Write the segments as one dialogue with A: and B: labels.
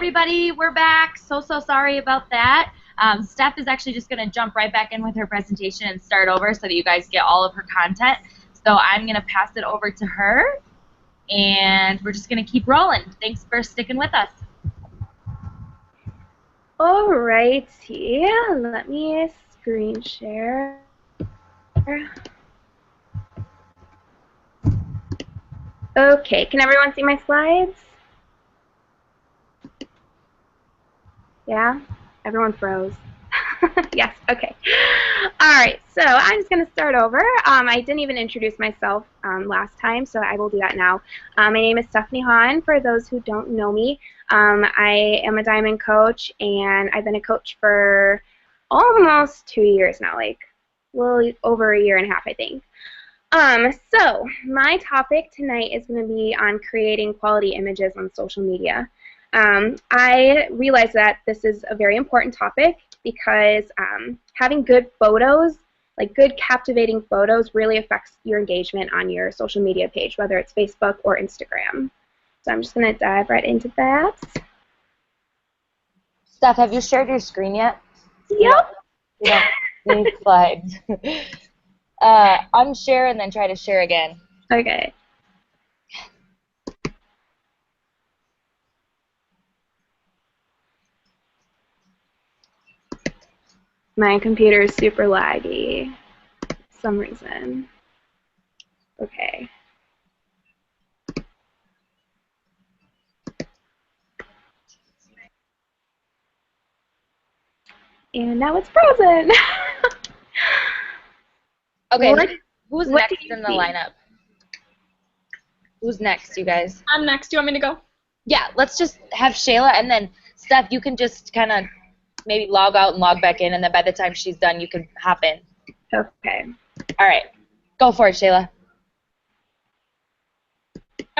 A: everybody, we're back. So sorry about that. Steph is actually just going to jump right back in with her presentation and start over so that you guys get all of her content. So I'm going to pass it over to her, and we're just going to keep rolling. Thanks for sticking with us.
B: Alrighty, let me screen share. Okay, can everyone see my slides? Yeah? Everyone froze. Yes, okay. Alright, so I'm just going to start over. I didn't even introduce myself last time, so I will do that now. My name is Stephanie Hahn, for those who don't know me. I am a Diamond coach, and I've been a coach for almost 2 years now, like a little over a year and a half, I think. So my topic tonight is going to be on creating quality images on social media. I realize that this is a very important topic because having good photos, like good captivating photos, really affects your engagement on your social media page, whether it's Facebook or Instagram. So I'm just going to dive right into that.
A: Steph, have you shared your screen yet?
B: Yep.
A: You don't need slides. Unshare and then try to share again.
B: Okay. My computer is super laggy for some reason. Okay. And now it's frozen.
A: Okay, who's next in the lineup? Who's next, you guys?
C: I'm next. Do you want me to go?
A: Yeah, let's just have Shayla, and then Steph, you can just kind of maybe log out and log back in, and then by the time she's done, you can hop in.
B: Okay.
A: All right. Go for it, Shayla.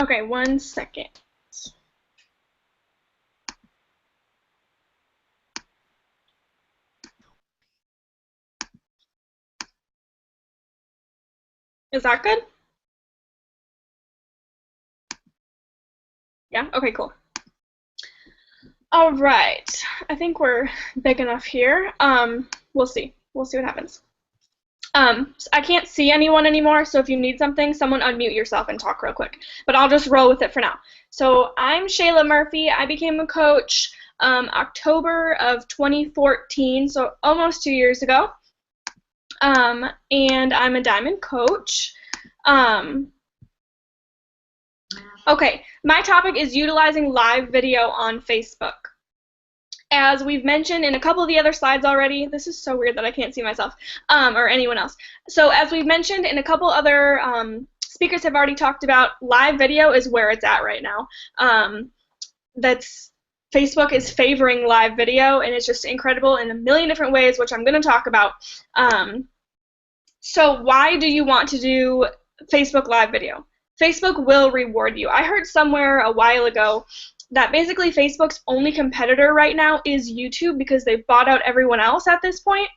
C: Okay, 1 second. Is that good? Yeah? Okay, cool. All right. I think we're big enough here. We'll see. We'll see what happens. I can't see anyone anymore, so if you need something, someone unmute yourself and talk real quick. But I'll just roll with it for now. So I'm Shayla Murphy. I became a coach October of 2014, so almost 2 years ago. And I'm a Diamond coach. Okay, my topic is utilizing live video on Facebook. As we've mentioned in a couple of the other slides already, this is so weird that I can't see myself, or anyone else. So as we've mentioned in a couple other speakers have already talked about, live video is where it's at right now. Facebook is favoring live video, and it's just incredible in a million different ways, which I'm going to talk about. So why do you want to do Facebook live video? Facebook will reward you. I heard somewhere a while ago that basically Facebook's only competitor right now is YouTube because they've bought out everyone else at this point.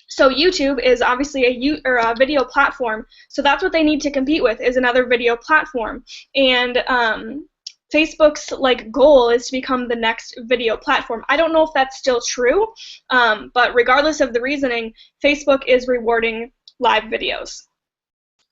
C: So YouTube is obviously a video platform, so that's what they need to compete with, is another video platform. And Facebook's goal is to become the next video platform. I don't know if that's still true, but regardless of the reasoning, Facebook is rewarding live videos.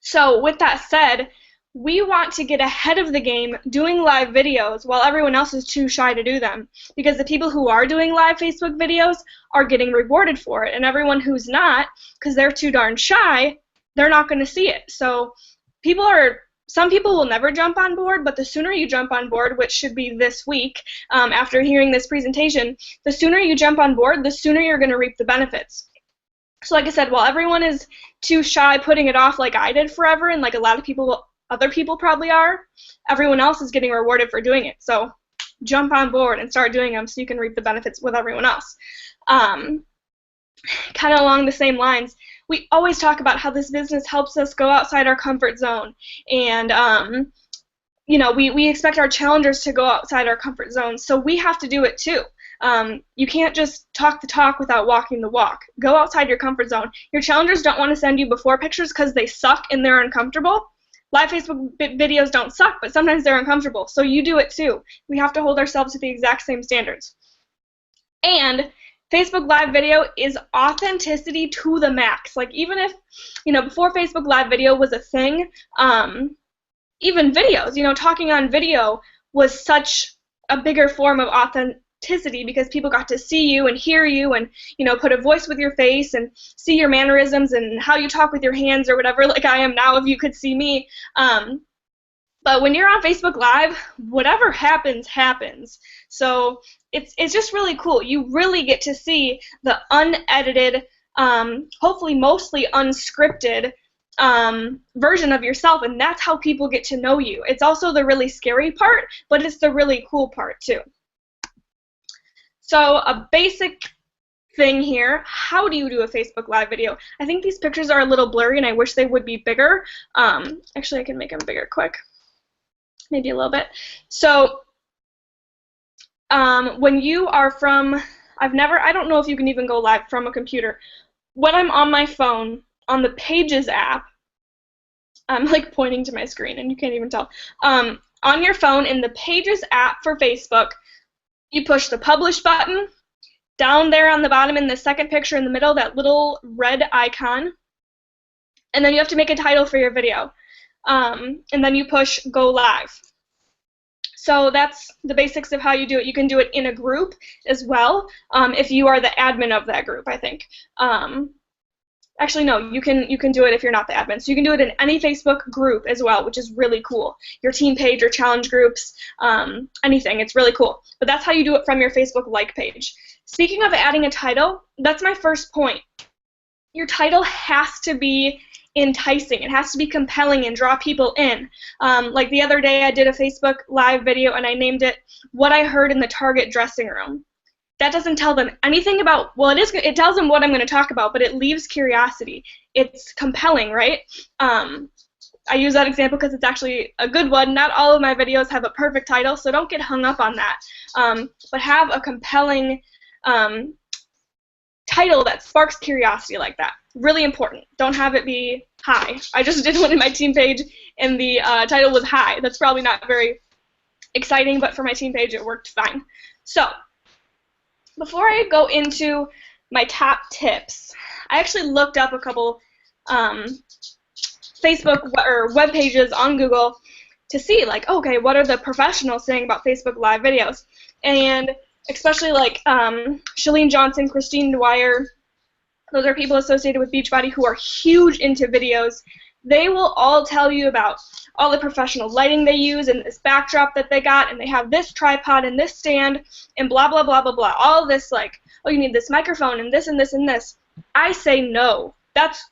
C: So with that said, we want to get ahead of the game doing live videos while everyone else is too shy to do them, because the people who are doing live Facebook videos are getting rewarded for it, and everyone who's not, because they're too darn shy, they're not going to see it. So some people will never jump on board, but the sooner you jump on board, which should be this week after hearing this presentation, the sooner you jump on board, the sooner you're going to reap the benefits. So like I said, while everyone is too shy putting it off like I did forever, and like a lot of people, other people probably are, everyone else is getting rewarded for doing it. So jump on board and start doing them so you can reap the benefits with everyone else. Kind of along the same lines, we always talk about how this business helps us go outside our comfort zone. And, you know, we expect our challengers to go outside our comfort zone, so we have to do it too. You can't just talk the talk without walking the walk. Go outside your comfort zone. Your challengers don't want to send you before pictures because they suck and they're uncomfortable. live Facebook videos don't suck, but sometimes they're uncomfortable. So you do it too. We have to hold ourselves to the exact same standards. And Facebook Live video is authenticity to the max. Like, even if, before Facebook Live video was a thing, even videos, talking on video was such a bigger form of authenticity because people got to see you and hear you and, put a voice with your face and see your mannerisms and how you talk with your hands or whatever, like I am now if you could see me. But when you're on Facebook Live, whatever happens, happens. So it's just really cool. You really get to see the unedited, hopefully mostly unscripted version of yourself, and that's how people get to know you. It's also the really scary part, but it's the really cool part too. So a basic thing here, how do you do a Facebook Live video? I think these pictures are a little blurry and I wish they would be bigger. Actually, I can make them bigger quick. Maybe a little bit. So when you are from, I don't know if you can even go live from a computer. When I'm on my phone, on the Pages app, I'm like pointing to my screen and you can't even tell. On your phone in the Pages app for Facebook, you push the publish button. Down there on the bottom in the second picture in the middle, that little red icon. And then you have to make a title for your video. And then you push go live. So that's the basics of how you do it. You can do it in a group as well, if you are the admin of that group, I think. Actually, no, you can do it if you're not the admin. So you can do it in any Facebook group as well, which is really cool. Your team page, your challenge groups, anything. It's really cool. But that's how you do it from your Facebook like page. Speaking of adding a title, that's my first point. Your title has to be enticing. It has to be compelling and draw people in. Like the other day, I did a Facebook Live video and I named it "What I Heard in the Target Dressing Room." That doesn't tell them anything about, well, it tells them what I'm going to talk about, but it leaves curiosity. It's compelling, right? I use that example because it's actually a good one. Not all of my videos have a perfect title, so don't get hung up on that. But have a compelling title that sparks curiosity like that. Really important. Don't have it be hi. I just did one in my team page, and the title was hi. That's probably not very exciting, but for my team page, it worked fine. So before I go into my top tips, I actually looked up a couple Facebook or web pages on Google to see, like, okay, what are the professionals saying about Facebook Live videos? And especially like Chalene Johnson, Christine Dwyer, those are people associated with Beachbody who are huge into videos. They will all tell you about all the professional lighting they use and this backdrop that they got, and they have this tripod and this stand and blah, blah, blah, blah, blah. All this, like, oh, you need this microphone and this and this and this. I say no. That's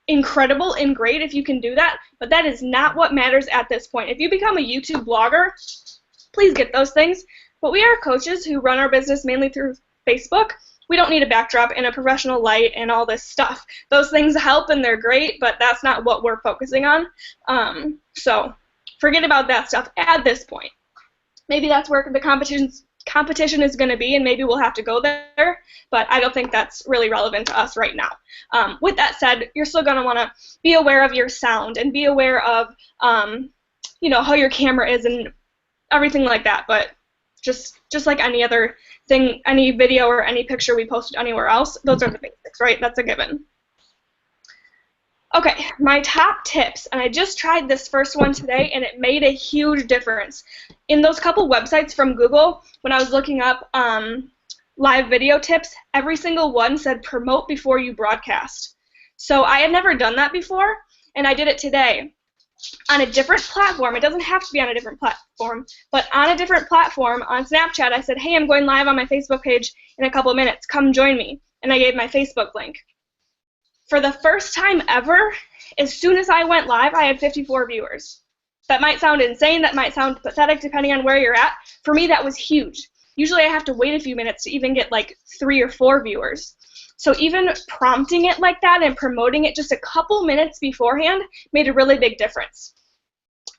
C: incredible and great if you can do that, but that is not what matters at this point. If you become a YouTube blogger, please get those things. But we are coaches who run our business mainly through Facebook. We don't need a backdrop and a professional light and all this stuff. Those things help and they're great, but that's not what we're focusing on. So forget about that stuff at this point. Maybe that's where the competition is going to be, and maybe we'll have to go there, but I don't think that's really relevant to us right now. With that said, you're still going to want to be aware of your sound and be aware of how your camera is and everything like that, but just like any other thing, any video or any picture we posted anywhere else, those are the basics, right? That's a given. Okay, my top tips, and I just tried this first one today, and it made a huge difference. In those couple websites from Google, when I was looking up live video tips, every single one said promote before you broadcast. So I had never done that before, and I did it today. On a different platform, it doesn't have to be on a different platform, but on a different platform, on Snapchat, I said, hey, I'm going live on my Facebook page in a couple of minutes. Come join me. And I gave my Facebook link. For the first time ever, as soon as I went live, I had 54 viewers. That might sound insane. That might sound pathetic depending on where you're at. For me, that was huge. Usually I have to wait a few minutes to even get like 3 or 4 viewers. So even prompting it like that and promoting it just a couple minutes beforehand made a really big difference.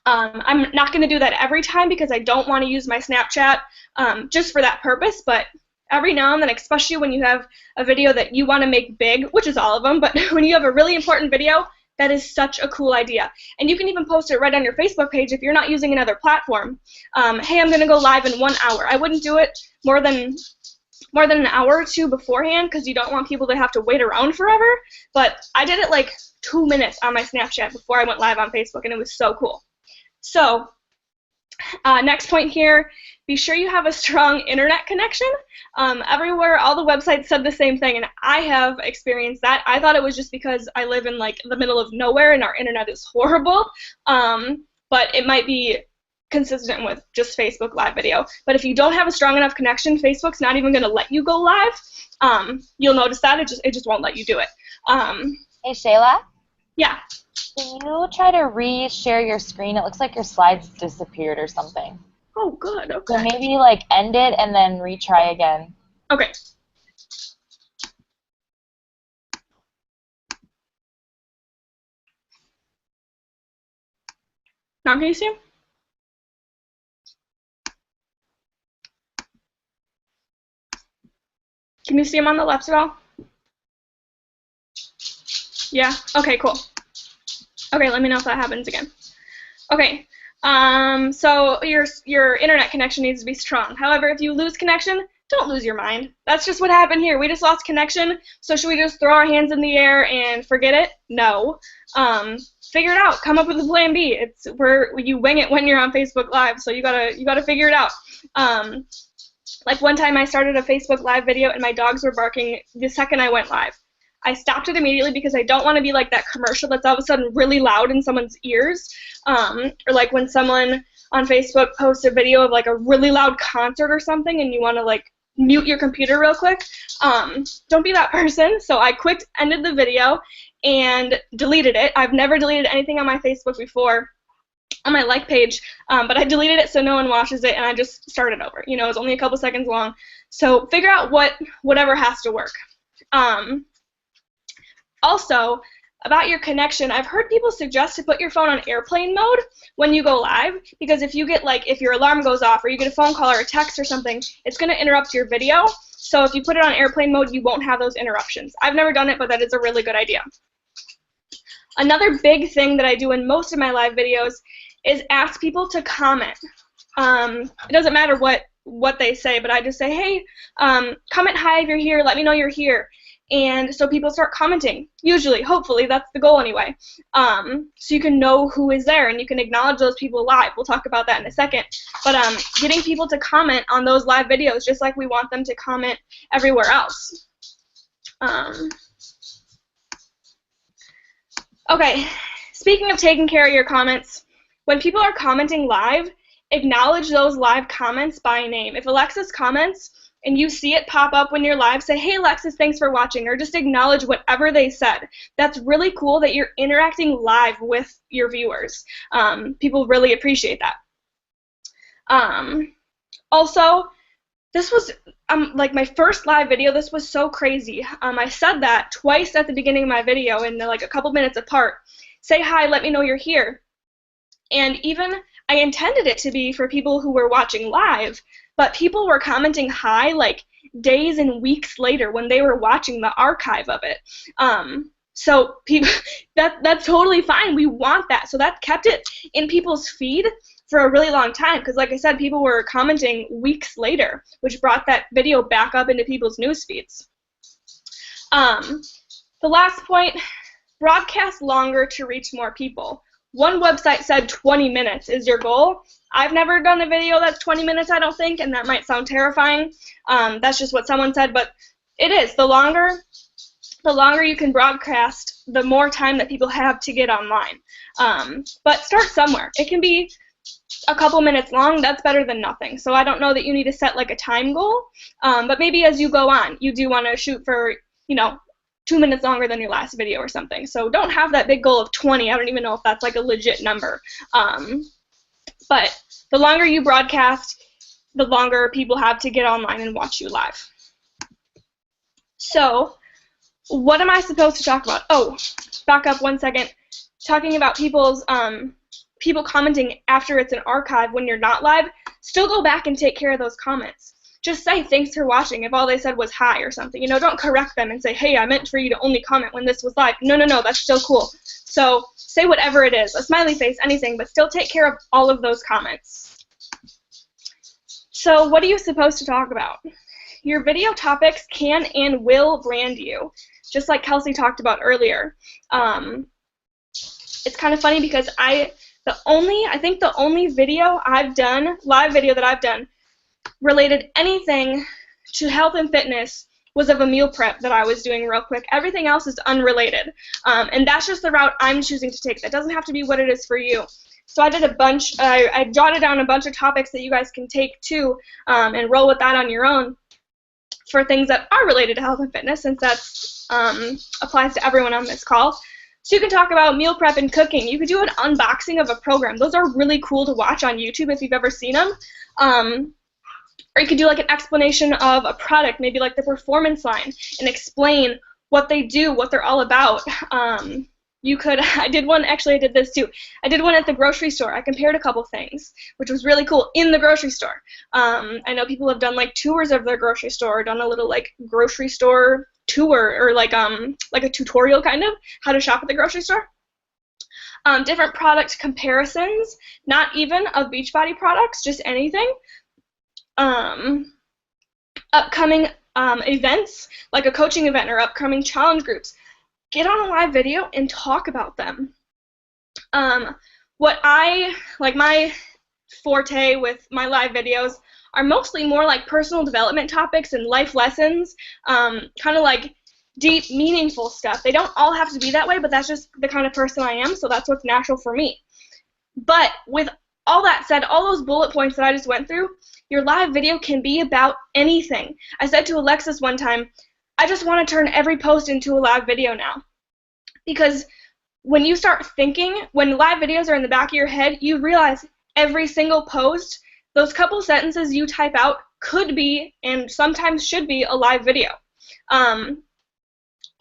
C: I'm not going to do that every time because I don't want to use my Snapchat just for that purpose, but every now and then, especially when you have a video that you want to make big, which is all of them, but when you have a really important video, That is such a cool idea. And you can even post it right on your Facebook page if you're not using another platform. Hey, I'm going to go live in 1 hour. I wouldn't do it more than an hour or two beforehand because you don't want people to have to wait around forever. But I did it like 2 minutes on my Snapchat before I went live on Facebook, and it was so cool. So next point here, be sure you have a strong internet connection. Everywhere, all the websites said the same thing, and I have experienced that. I thought it was just because I live in like the middle of nowhere and our internet is horrible, but it might be consistent with just Facebook Live video. But if you don't have a strong enough connection, Facebook's not even going to let you go live. You'll notice that it just won't let you do it.
A: Hey, Shayla?
C: Yeah.
A: Can you try to re-share your screen? It looks like your slides disappeared or something.
C: Oh, good. Okay.
A: So maybe like end it and then retry again.
C: Okay. Now can you see him? Can you see him on the left at all? Yeah? Okay, cool. Okay, let me know if that happens again. Okay, so your internet connection needs to be strong. However, if you lose connection, don't lose your mind. That's just what happened here. We just lost connection, so should we just throw our hands in the air and forget it? No. Figure it out. Come up with a plan B. It's where you wing it when you're on Facebook Live, so you gotta figure it out. Like one time I started a Facebook Live video and my dogs were barking the second I went live. I stopped it immediately because I don't want to be like that commercial that's all of a sudden really loud in someone's ears. Or like when someone on Facebook posts a video of like a really loud concert or something and you want to like mute your computer real quick. Don't be that person. So I ended the video and deleted it. I've never deleted anything on my Facebook before, on my like page, but I deleted it so no one watches it and I just started over. You know, it was only a couple seconds long. So figure out whatever has to work. Also, about your connection, I've heard people suggest to put your phone on airplane mode when you go live, because if you get if your alarm goes off or you get a phone call or a text or something, it's going to interrupt your video. So if you put it on airplane mode, you won't have those interruptions. I've never done it, but that is a really good idea. Another big thing that I do in most of my live videos is ask people to comment. It doesn't matter what they say, but I just say, hey, comment hi if you're here, let me know you're here. And so people start commenting, usually, hopefully, that's the goal anyway. So you can know who is there and you can acknowledge those people live. We'll talk about that in a second. But getting people to comment on those live videos just like we want them to comment everywhere else. Okay, speaking of taking care of your comments, when people are commenting live, acknowledge those live comments by name. If Alexis comments and you see it pop up when you're live, say, hey, Alexis, thanks for watching, or just acknowledge whatever they said. That's really cool that you're interacting live with your viewers. People really appreciate that. Also, this was like my first live video. This was so crazy. I said that twice at the beginning of my video and they're like a couple minutes apart. Say hi, let me know you're here. And even I intended it to be for people who were watching live, but people were commenting hi like days and weeks later when they were watching the archive of it. So people, that's totally fine. We want that. So that kept it in people's feed for a really long time because, like I said, people were commenting weeks later, which brought that video back up into people's news feeds. The last point, broadcast longer to reach more people. One website said 20 minutes is your goal. I've never done a video that's 20 minutes, I don't think, and that might sound terrifying. That's just what someone said, but it is. The longer you can broadcast, the more time that people have to get online. But start somewhere. It can be a couple minutes long. That's better than nothing. So I don't know that you need to set like a time goal, but maybe as you go on, you do want to shoot for, 2 minutes longer than your last video or something. So don't have that big goal of 20. I don't even know if that's like a legit number. But the longer you broadcast, the longer people have to get online and watch you live. So what am I supposed to talk about? Oh, back up 1 second. Talking about people commenting after it's an archive when you're not live, still go back and take care of those comments. Just say thanks for watching if all they said was hi or something. Don't correct them and say, hey, I meant for you to only comment when this was live. No, that's still cool. So say whatever it is, a smiley face, anything, but still take care of all of those comments. So what are you supposed to talk about? Your video topics can and will brand you, just like Kelsey talked about earlier. It's kind of funny because I think the only video I've done, live video that I've done, related anything to health and fitness was of a meal prep that I was doing real quick. Everything else is unrelated. And that's just the route I'm choosing to take. That doesn't have to be what it is for you. So I did a bunch, I jotted down a bunch of topics that you guys can take too, and roll with that on your own for things that are related to health and fitness, since that applies to everyone on this call. So you can talk about meal prep and cooking. You could do an unboxing of a program. Those are really cool to watch on YouTube if you've ever seen them. Or you could do like an explanation of a product, maybe like the Performance line, and explain what they do, what they're all about. You could, I did this too. I did one at the grocery store. I compared a couple things, which was really cool in the grocery store. I know people have done like tours of their grocery store, done a little like grocery store tour, or like a tutorial kind of, how to shop at the grocery store. Different product comparisons, not even of Beachbody products, just anything. Upcoming events, like a coaching event or upcoming challenge groups. Get on a live video and talk about them. My forte with my live videos are mostly more like personal development topics and life lessons, kind of like deep, meaningful stuff. They don't all have to be that way, but that's just the kind of person I am, so that's what's natural for me. But with all that said, all those bullet points that I just went through, your live video can be about anything. I said to Alexis one time, I just want to turn every post into a live video now. Because when you start thinking, when live videos are in the back of your head, you realize every single post, those couple sentences you type out could be, and sometimes should be, a live video.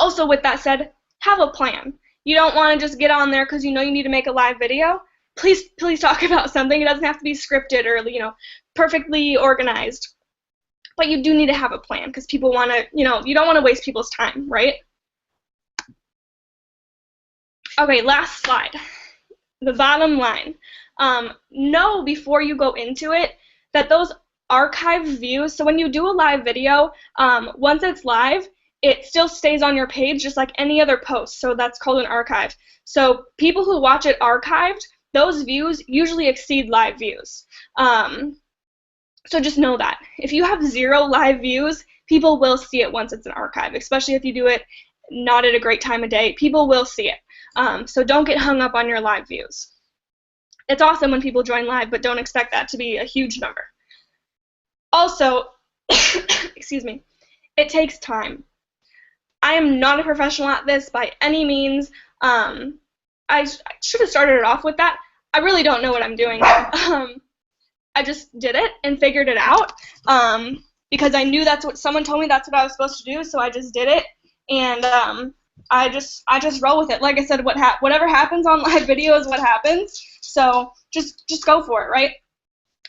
C: Also, with that said, have a plan. You don't want to just get on there because you know you need to make a live video. Please talk about something. It doesn't have to be scripted or, perfectly organized. But you do need to have a plan because people want to, you don't want to waste people's time, right? Okay, last slide. The bottom line. Know before you go into it that those archive views, so when you do a live video, once it's live, it still stays on your page just like any other post, so that's called an archive. So people who watch it archived, those views usually exceed live views. So just know that. If you have 0 live views, people will see it once it's an archive, especially if you do it not at a great time of day. People will see it. So don't get hung up on your live views. It's awesome when people join live, but don't expect that to be a huge number. Also, excuse me, it takes time. I am not a professional at this by any means. I should have started it off with that. I really don't know what I'm doing. I just did it and figured it out because I knew that's what someone told me that's what I was supposed to do, so I just did it, and I just roll with it. Like I said, whatever happens on live video is what happens, so just go for it, right?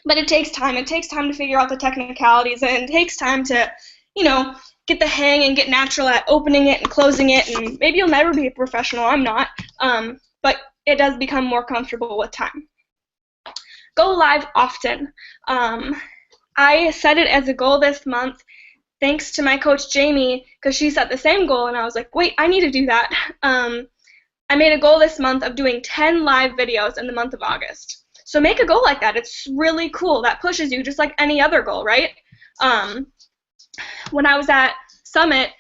C: But it takes time. It takes time to figure out the technicalities, and it takes time to, get the hang and get natural at opening it and closing it, and maybe you'll never be a professional. I'm not, but it does become more comfortable with time. Go live often. I set it as a goal this month thanks to my coach Jamie, because she set the same goal, and I was like, wait, I need to do that. I made a goal this month of doing 10 live videos in the month of August. So make a goal like that. It's really cool. That pushes you just like any other goal, right? When I was at Summit,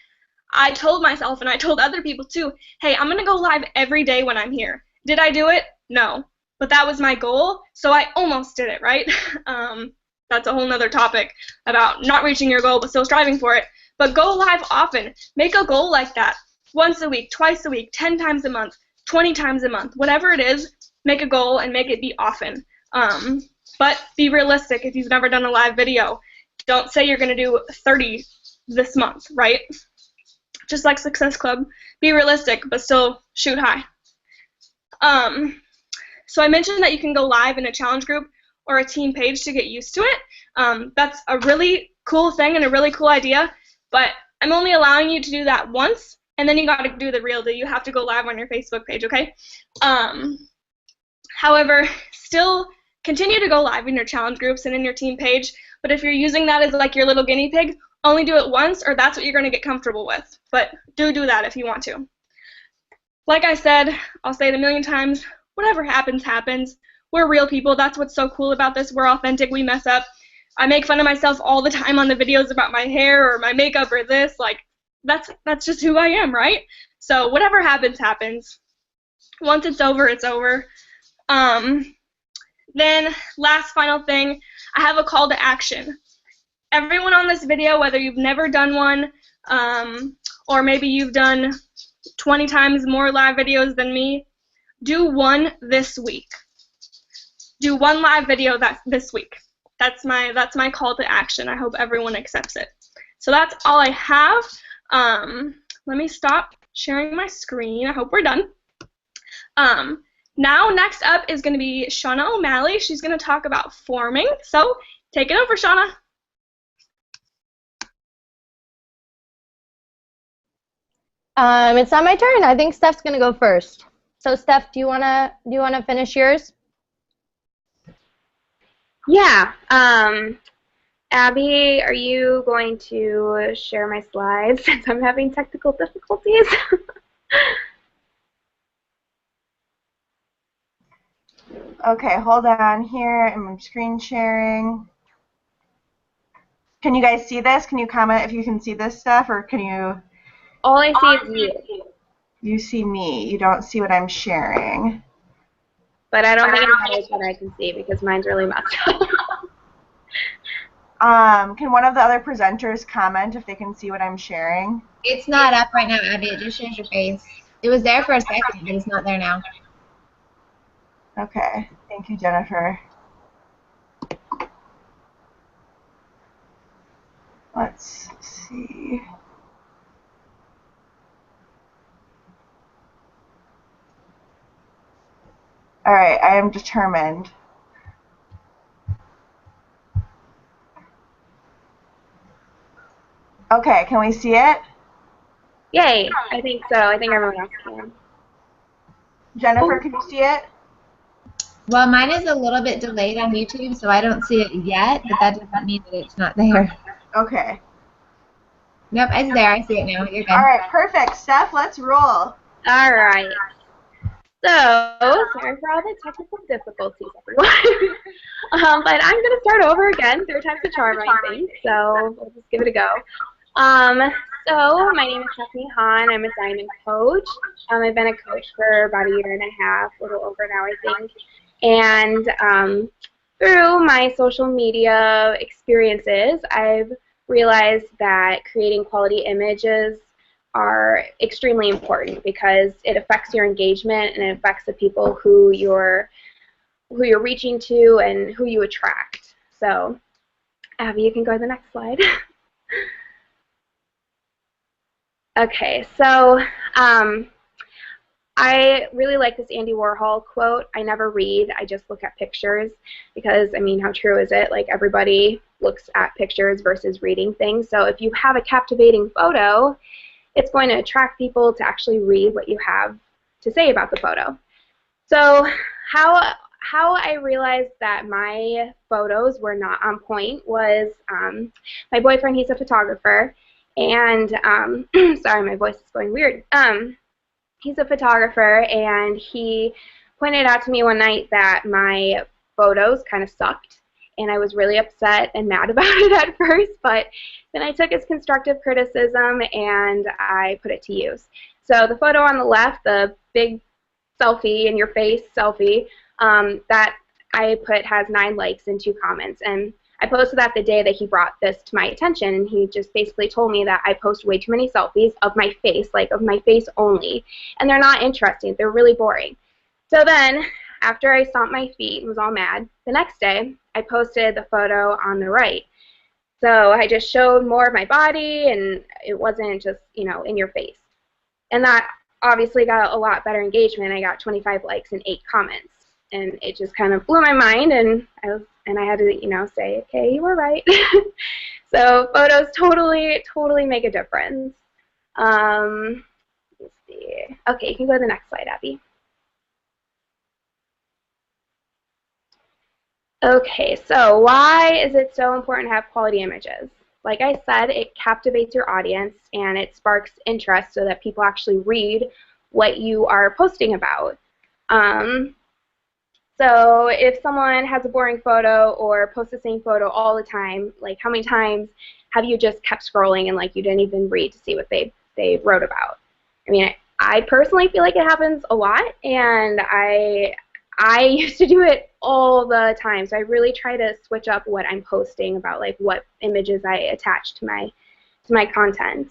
C: I told myself, and I told other people too, hey, I'm going to go live every day when I'm here. Did I do it? No. But that was my goal, so I almost did it, right? That's a whole nother topic about not reaching your goal but still striving for it. But go live often. Make a goal like that. Once a week, twice a week, 10 times a month, 20 times a month. Whatever it is, make a goal and make it be often. But be realistic if you've never done a live video. Don't say you're going to do 30 this month, right? Just like Success Club. Be realistic, but still shoot high. So I mentioned that you can go live in a challenge group or a team page to get used to it. That's a really cool thing and a really cool idea, but I'm only allowing you to do that once and then you got to do the real deal. You have to go live on your Facebook page, okay? However, still continue to go live in your challenge groups and in your team page, but if you're using that as like your little guinea pig, only do it once, or that's what you're going to get comfortable with. But do that if you want to. Like I said, I'll say it a million times, whatever happens, happens. We're real people. That's what's so cool about this. We're authentic. We mess up. I make fun of myself all the time on the videos about my hair or my makeup or this. Like, that's just who I am, right? So whatever happens, happens. Once it's over, it's over. Then last final thing, I have a call to action. Everyone on this video, whether you've never done one, or maybe you've done 20 times more live videos than me, do one this week. Do one live video this week. That's my call to action. I hope everyone accepts it. So that's all I have. Let me stop sharing my screen. I hope we're done. Now, next up is going to be Shauna O'Malley. She's going to talk about forming. So take it over, Shauna.
D: It's not my turn. I think Steph's gonna go first. So Steph, do you wanna finish yours?
B: Yeah. Abby, are you going to share my slides since I'm having technical difficulties?
E: Okay, hold on here. I'm screen sharing. Can you guys see this? Can you comment if you can see this stuff, or can you?
B: All I see is you.
E: You see me. You don't see what I'm sharing.
B: But I don't think it matters what I can see because mine's really messed up.
E: Can one of the other presenters comment if they can see what I'm sharing?
F: It's not up right now, Abby. It just shows your face. It was there for a second, but it's not there now.
E: Okay. Thank you, Jennifer. Let's see. All right, I am determined. Okay, can we see it?
B: Yay, I think so. I think everyone else can.
E: Jennifer, can you see it?
F: Well, mine is a little bit delayed on YouTube, so I don't see it yet, but that doesn't mean that it's not there.
E: Okay.
F: Nope, it's there. I see it now. You're good.
E: All right, perfect. Steph, let's roll.
B: All right. So, sorry for all the technical difficulties, everyone. But I'm going to start over again. 3 times the charm, I think. So, we'll just give it a go. So, my name is Stephanie Hahn. I'm a diamond coach. I've been a coach for about 1.5 years, a little over now, I think. And through my social media experiences, I've realized that creating quality images are extremely important because it affects your engagement and it affects the people who you're reaching to and who you attract. So, Abby, you can go to the next slide. Okay, so I really like this Andy Warhol quote. I never read, I just look at pictures because, I mean, how true is it? Like, everybody looks at pictures versus reading things. So if you have a captivating photo, it's going to attract people to actually read what you have to say about the photo. So how I realized that my photos were not on point was my boyfriend, he's a photographer, and sorry, my voice is going weird. He's a photographer, and he pointed out to me one night that my photos kind of sucked, and I was really upset and mad about it at first, but then I took his constructive criticism and I put it to use. So the photo on the left, the big selfie in your face selfie, that I put has 9 likes and 2 comments, and I posted that the day that he brought this to my attention, and he just basically told me that I post way too many selfies of my face, like of my face only, and they're not interesting, they're really boring. So then, after I stomped my feet and was all mad, the next day I posted the photo on the right. So I just showed more of my body, and it wasn't just, you know, in your face. And that obviously got a lot better engagement. I got 25 likes and 8 comments, and it just kind of blew my mind, and I had to, you know, say, okay, you were right. So photos totally make a difference. see. Okay, you can go to the next slide, Abby. Okay, so why is it so important to have quality images? Like I said, it captivates your audience and it sparks interest so that people actually read what you are posting about. So if someone has a boring photo or posts the same photo all the time, like how many times have you just kept scrolling and like you didn't even read to see what they wrote about? I mean, I personally feel like it happens a lot, and I used to do it all the time. So I really try to switch up what I'm posting about, like what images I attach to my content.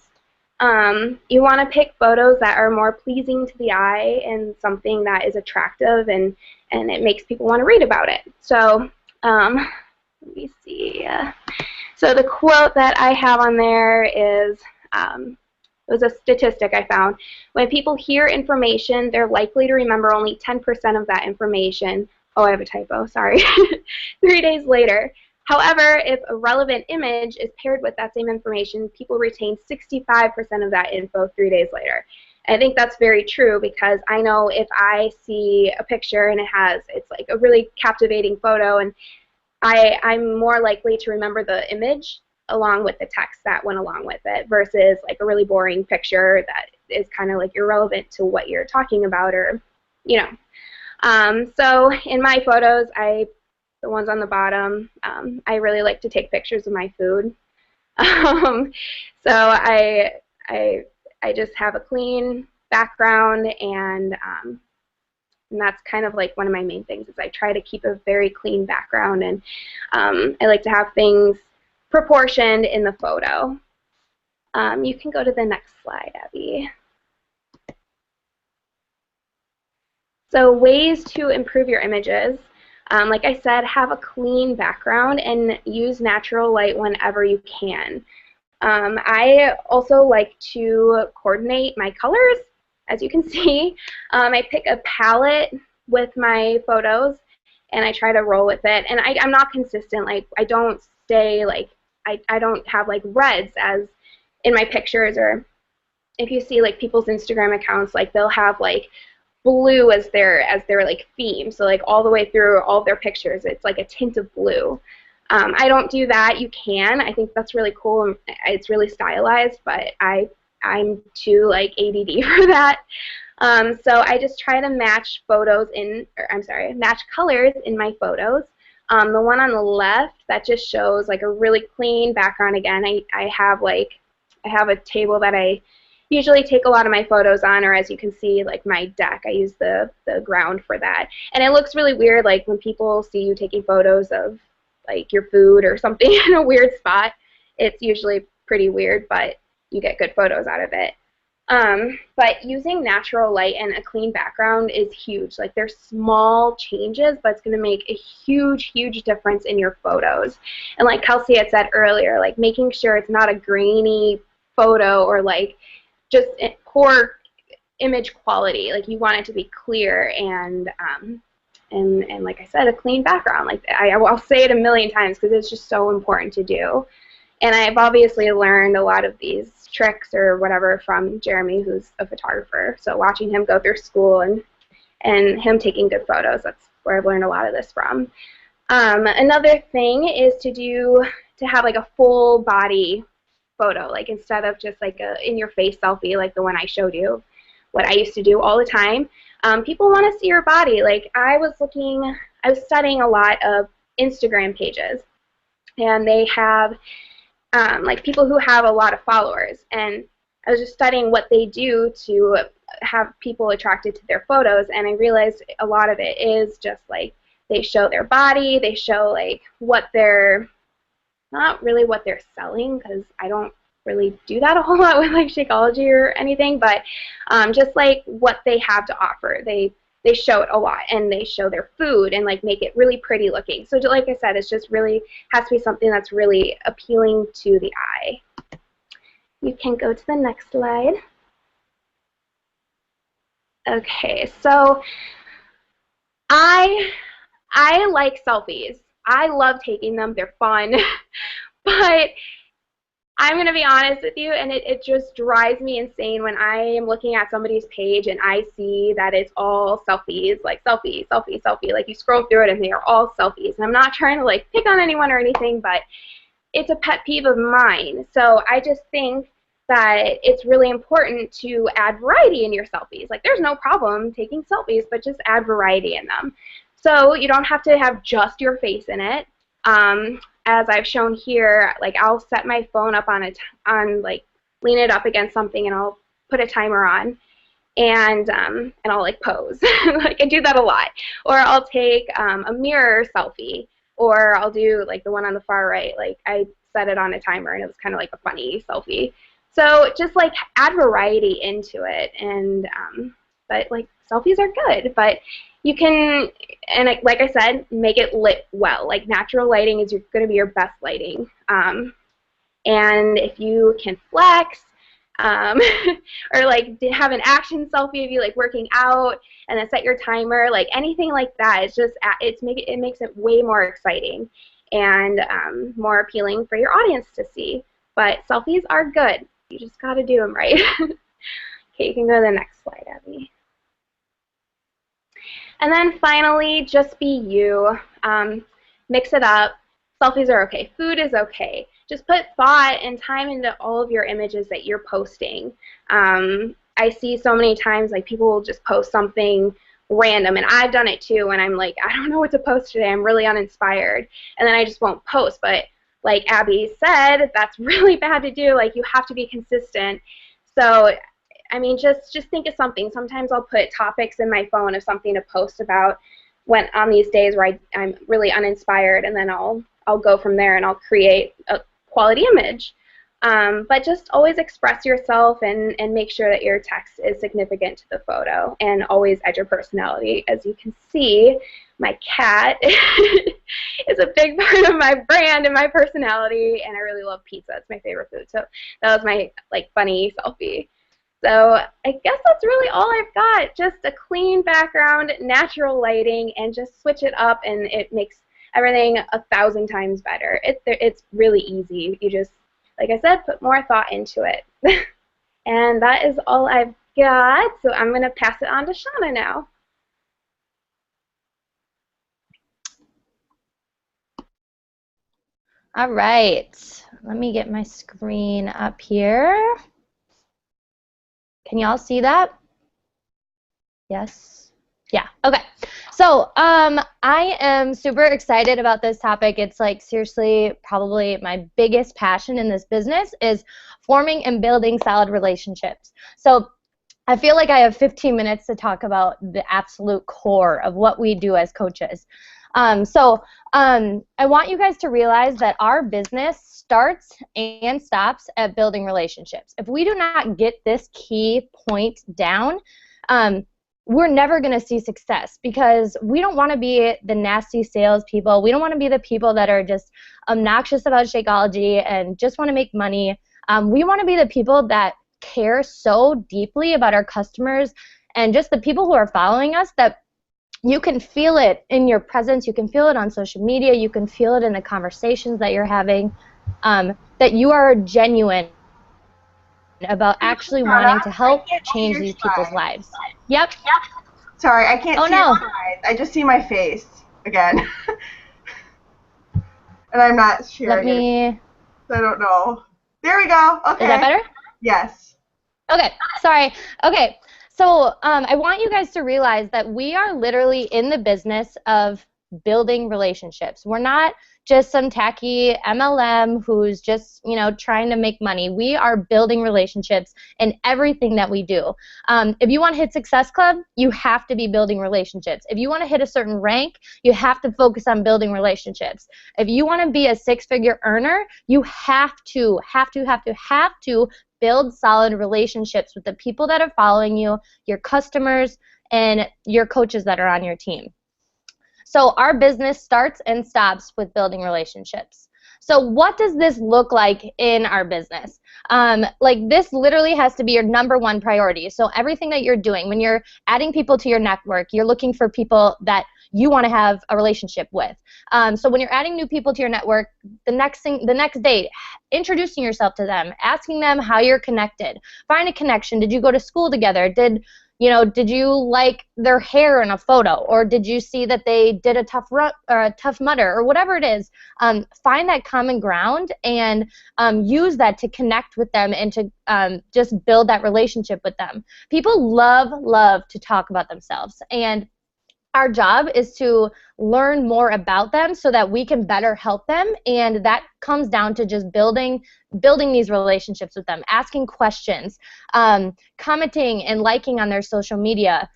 B: You want to pick photos that are more pleasing to the eye and something that is attractive and it makes people want to read about it. So let me see. So the quote that I have on there is, it was a statistic I found. When people hear information, they're likely to remember only 10% of that information. Oh, I have a typo, sorry. 3 days later. However, if a relevant image is paired with that same information, people retain 65% of that info 3 days later. And I think that's very true because I know if I see a picture and it's like a really captivating photo, and I'm more likely to remember the image along with the text that went along with it versus like a really boring picture that is kind of like irrelevant to what you're talking about, or, you know. So in my photos, the ones on the bottom, I really like to take pictures of my food. So I just have a clean background, and that's kind of like one of my main things is I try to keep a very clean background, and I like to have things proportioned in the photo. You can go to the next slide, Abby. So ways to improve your images. Like I said, have a clean background and use natural light whenever you can. I also like to coordinate my colors. As you can see, I pick a palette with my photos and I try to roll with it. And I'm not consistent. Like I don't stay like I don't have like reds as in my pictures, or if you see like people's Instagram accounts, like they'll have like blue as their like theme. So like all the way through all their pictures, it's like a tint of blue. I don't do that. You can. I think that's really cool, and it's really stylized, but I'm too like ADD for that. So I just try to match match colors in my photos. The one on the left, that just shows like a really clean background. Again, I have a table that I usually take a lot of my photos on, or as you can see, like my deck, I use the ground for that. And it looks really weird, like when people see you taking photos of like your food or something in a weird spot. It's usually pretty weird, but you get good photos out of it. But using natural light and a clean background is huge. Like there's small changes, but it's going to make a huge, huge difference in your photos. And like Kelsey had said earlier, like making sure it's not a grainy photo or like just poor image quality. Like you want it to be clear and like I said, a clean background. Like I'll say it a million times because it's just so important to do. And I've obviously learned a lot of these tricks or whatever from Jeremy, who's a photographer. So watching him go through school and him taking good photos, that's where I've learned a lot of this from. Another thing is to have like a full body photo, like instead of just like a in-your-face selfie like the one I showed you, what I used to do all the time. People want to see your body. Like I was studying a lot of Instagram pages, and they have like people who have a lot of followers, and I was just studying what they do to have people attracted to their photos, and I realized a lot of it is just like they show their body, they show like not really what they're selling, because I don't really do that a whole lot with like Shakeology or anything, but just like what they have to offer. They show it a lot, and they show their food and like make it really pretty looking. So like I said, it's just really has to be something that's really appealing to the eye. You can go to the next slide. Okay, so I like selfies. I love taking them. They're fun, but I'm going to be honest with you, and it just drives me insane when I am looking at somebody's page and I see that it's all selfies, like selfie, selfie, selfie. Like you scroll through it and they are all selfies. And I'm not trying to like pick on anyone or anything, but it's a pet peeve of mine. So I just think that it's really important to add variety in your selfies. Like there's no problem taking selfies, but just add variety in them. So you don't have to have just your face in it. As I've shown here, like I'll set my phone up on like lean it up against something, and I'll put a timer on, and I'll like pose. Like I do that a lot. Or I'll take a mirror selfie, or I'll do like the one on the far right. Like I set it on a timer, and it was kind of like a funny selfie. So just like add variety into it, and but like selfies are good, but you can, and like I said, make it lit well. Like natural lighting is going to be your best lighting. And if you can flex, or like have an action selfie of you like working out, and then set your timer, like anything like that, it's just it makes it way more exciting and more appealing for your audience to see. But selfies are good. You just got to do them right. Okay, you can go to the next slide, Abby. And then finally, just be you. Mix it up. Selfies are okay. Food is okay. Just put thought and time into all of your images that you're posting. I see so many times like people will just post something random, and I've done it too, when I'm like, I don't know what to post today. I'm really uninspired. And then I just won't post. But like Abby said, that's really bad to do. Like you have to be consistent. So I mean, just think of something. Sometimes I'll put topics in my phone of something to post about when on these days where I'm really uninspired, and then I'll go from there and I'll create a quality image. But just always express yourself and make sure that your text is significant to the photo, and always add your personality. As you can see, my cat is a big part of my brand and my personality, and I really love pizza. It's my favorite food. So that was my like funny selfie. So I guess that's really all I've got. Just a clean background, natural lighting, and just switch it up, and it makes everything 1,000 times better. It's really easy. You just, like I said, put more thought into it. And that is all I've got. So I'm going to pass it on to Shauna now.
D: All right. Let me get my screen up here. Can y'all see that? Yes? Yeah, okay. So I am super excited about this topic. It's like seriously probably my biggest passion in this business is forming and building solid relationships. So I feel like I have 15 minutes to talk about the absolute core of what we do as coaches. I want you guys to realize that our business starts and stops at building relationships. If we do not get this key point down, we're never going to see success, because we don't want to be the nasty salespeople. We don't want to be the people that are just obnoxious about Shakeology and just want to make money. We want to be the people that care so deeply about our customers and just the people who are following us that you can feel it in your presence, you can feel it on social media, you can feel it in the conversations that you're having, that you are genuine about actually wanting to help change these people's lives. Yep.
E: Sorry, I can't see
D: no.
E: your slides. I just see my face again. And I'm not sharing it. I don't know. There we go. Okay.
D: Is that better?
E: Yes.
D: Okay. Sorry. Okay. So I want you guys to realize that we are literally in the business of building relationships. We're not just some tacky MLM who's just, you know, trying to make money. We are building relationships in everything that we do. If you want to hit Success Club, you have to be building relationships. If you want to hit a certain rank, you have to focus on building relationships. If you want to be a six-figure earner, you have to build solid relationships with the people that are following you, your customers, and your coaches that are on your team. So our business starts and stops with building relationships. So what does this look like in our business? Like this literally has to be your #1 priority. So everything that you're doing, when you're adding people to your network, you're looking for people that you want to have a relationship with. So when you're adding new people to your network, the next day, introducing yourself to them, asking them how you're connected. Find a connection. Did you go to school together? Did you like their hair in a photo, or did you see that they did a tough Mudder, or whatever it is? Find that common ground and use that to connect with them and to just build that relationship with them. People love to talk about themselves, and our job is to learn more about them so that we can better help them, and that comes down to just building these relationships with them, asking questions, commenting and liking on their social media.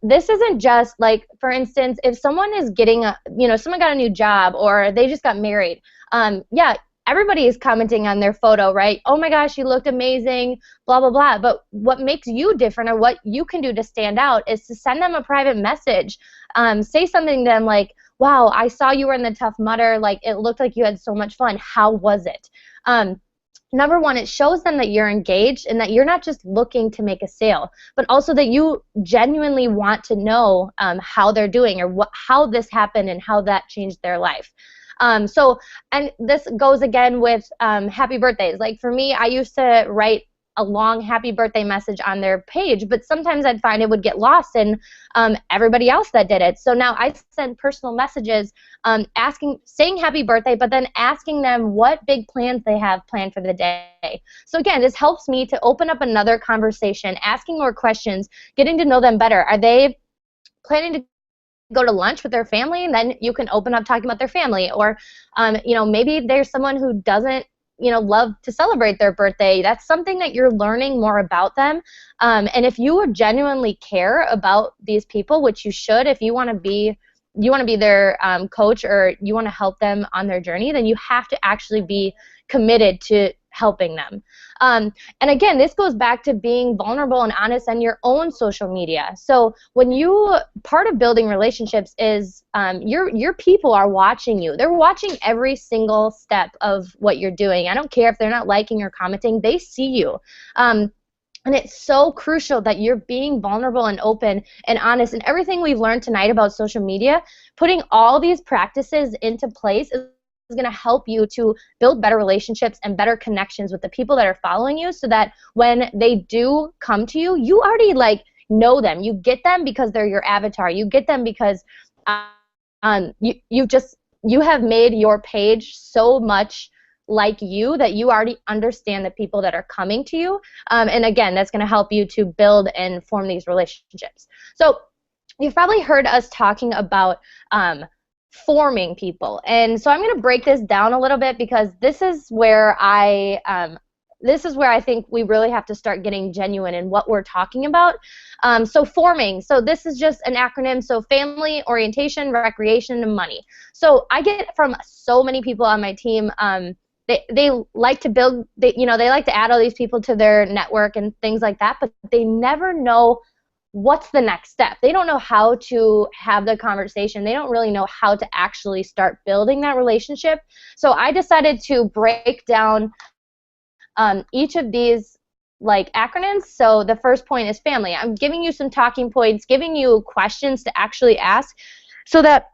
D: This isn't just like, for instance, if someone is someone got a new job or they just got married, yeah, everybody is commenting on their photo, right? Oh my gosh, you looked amazing, blah, blah, blah. But what makes you different, or what you can do to stand out, is to send them a private message. Say something to them like, wow, I saw you were in the Tough Mudder. Like, it looked like you had so much fun. How was it? Number one, it shows them that you're engaged and that you're not just looking to make a sale, but also that you genuinely want to know how they're doing, or how this happened and how that changed their life. And this goes again with happy birthdays. Like for me, I used to write a long happy birthday message on their page, but sometimes I'd find it would get lost in everybody else that did it. So now I send personal messages saying happy birthday, but then asking them what big plans they have planned for the day. So again, this helps me to open up another conversation, asking more questions, getting to know them better. Are they planning to go to lunch with their family? And then you can open up talking about their family. Or maybe there's someone who doesn't love to celebrate their birthday. That's something that you're learning more about them. And if you genuinely care about these people, which you should, if you want to be their coach, or you want to help them on their journey, then you have to actually be committed to helping them. And again, this goes back to being vulnerable and honest on your own social media. So part of building relationships is your people are watching you. They're watching every single step of what you're doing. I don't care if they're not liking or commenting, they see you. And it's so crucial that you're being vulnerable and open and honest. And everything we've learned tonight about social media, putting all these practices into place is going to help you to build better relationships and better connections with the people that are following you, so that when they do come to you, you already know them. You get them because they're your avatar. You get them because you have made your page so much like you that you already understand the people that are coming to you. And again, that's going to help you to build and form these relationships. So you've probably heard us talking about forming people, and so I'm going to break this down a little bit, because this is where I think we really have to start getting genuine in what we're talking about. So forming, so this is just an acronym. So family, orientation, recreation, and money. So I get from so many people on my team, they like to build, they like to add all these people to their network and things like that, but they never know what's the next step. They don't know how to have the conversation. They don't really know how to actually start building that relationship. So I decided to break down each of these acronyms. So the first point is family. I'm giving you some talking points, giving you questions to actually ask, so that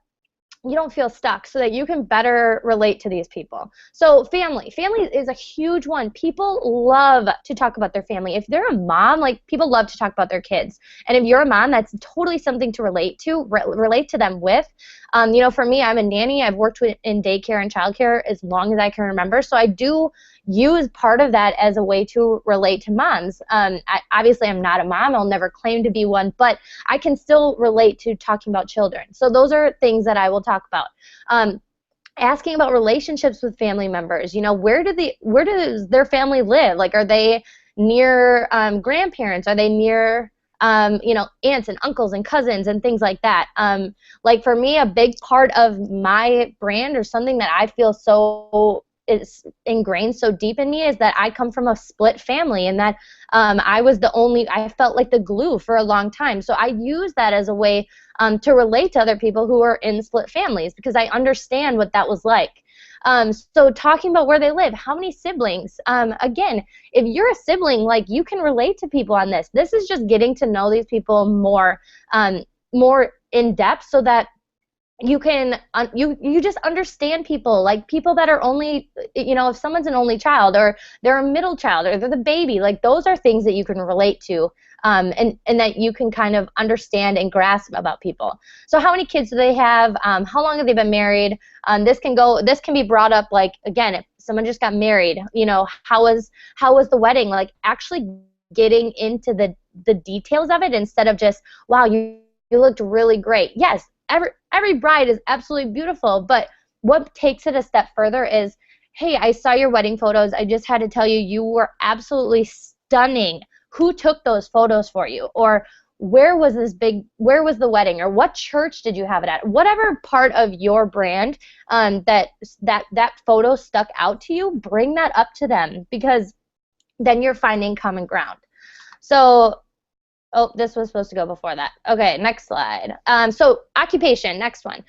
D: you don't feel stuck, so that you can better relate to these people. So family is a huge one. People love to talk about their family. If they're a mom, people love to talk about their kids. And if you're a mom, that's totally something to relate to them with. For me, I'm a nanny. I've worked in daycare and childcare as long as I can remember. So I do use part of that as a way to relate to moms. Obviously, I'm not a mom. I'll never claim to be one, but I can still relate to talking about children. So those are things that I will talk about. Asking about relationships with family members. Where does their family live? Are they near grandparents? Are they near aunts and uncles and cousins and things like that? For me, a big part of my brand, or something that I feel is ingrained so deep in me, is that I come from a split family, and that I felt like the glue for a long time. So I use that as a way to relate to other people who are in split families, because I understand what that was like. So talking about where they live, how many siblings. Again, if you're a sibling, you can relate to people on this. This is just getting to know these people more in depth, so that you can you just understand people, like people that are only, if someone's an only child or they're a middle child or they're the baby, like those are things that you can relate to, and that you can kind of understand and grasp about people. So how many kids do they have? How long have they been married? This can be brought up, like, again, if someone just got married, how was the wedding, like actually getting into the details of it instead of just, wow, you looked really great. Yes, every bride is absolutely beautiful, but what takes it a step further is, hey, I saw your wedding photos. I just had to tell you, you were absolutely stunning. Who took those photos for you? Or where was the wedding? Or what church did you have it at? Whatever part of your brand that photo stuck out to you, bring that up to them, because then you're finding common ground. So, oh, this was supposed to go before that. Okay, next slide. So occupation, next one.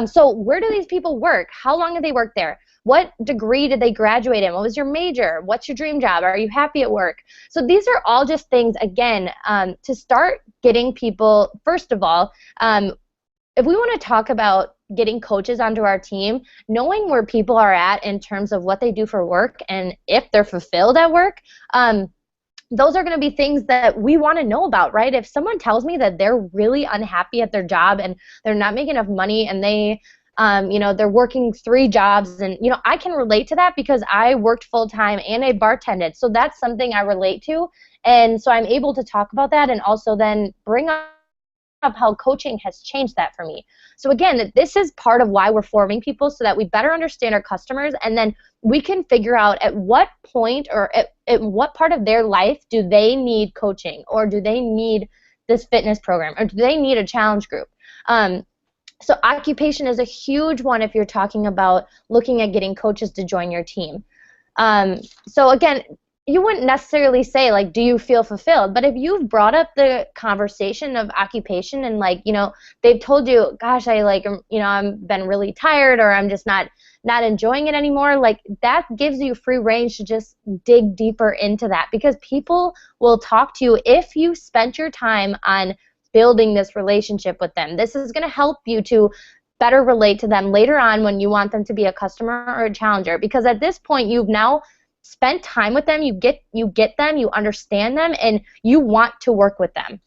D: So where do these people work? How long have they worked there? What degree did they graduate in? What was your major? What's your dream job? Are you happy at work? So these are all just things, again, to start getting people, first of all, if we want to talk about getting coaches onto our team, knowing where people are at in terms of what they do for work and if they're fulfilled at work, those are going to be things that we want to know about, right? If someone tells me that they're really unhappy at their job and they're not making enough money and they, they're working 3 jobs, and, I can relate to that because I worked full-time and I bartended. So that's something I relate to. And so I'm able to talk about that and also then bring up how coaching has changed that for me. So again, this is part of why we're forming people, so that we better understand our customers, and then we can figure out at what point or at what part of their life do they need coaching, or do they need this fitness program, or do they need a challenge group. So occupation is a huge one if you're talking about looking at getting coaches to join your team. So again, you wouldn't necessarily say, like, do you feel fulfilled? But if you've brought up the conversation of occupation and, like, they've told you, gosh, I've been really tired, or I'm just not enjoying it anymore, like, that gives you free range to just dig deeper into that, because people will talk to you if you spent your time on building this relationship with them. This is going to help you to better relate to them later on when you want them to be a customer or a challenger, because at this point you've now spent time with them, you get them, you understand them, and you want to work with them.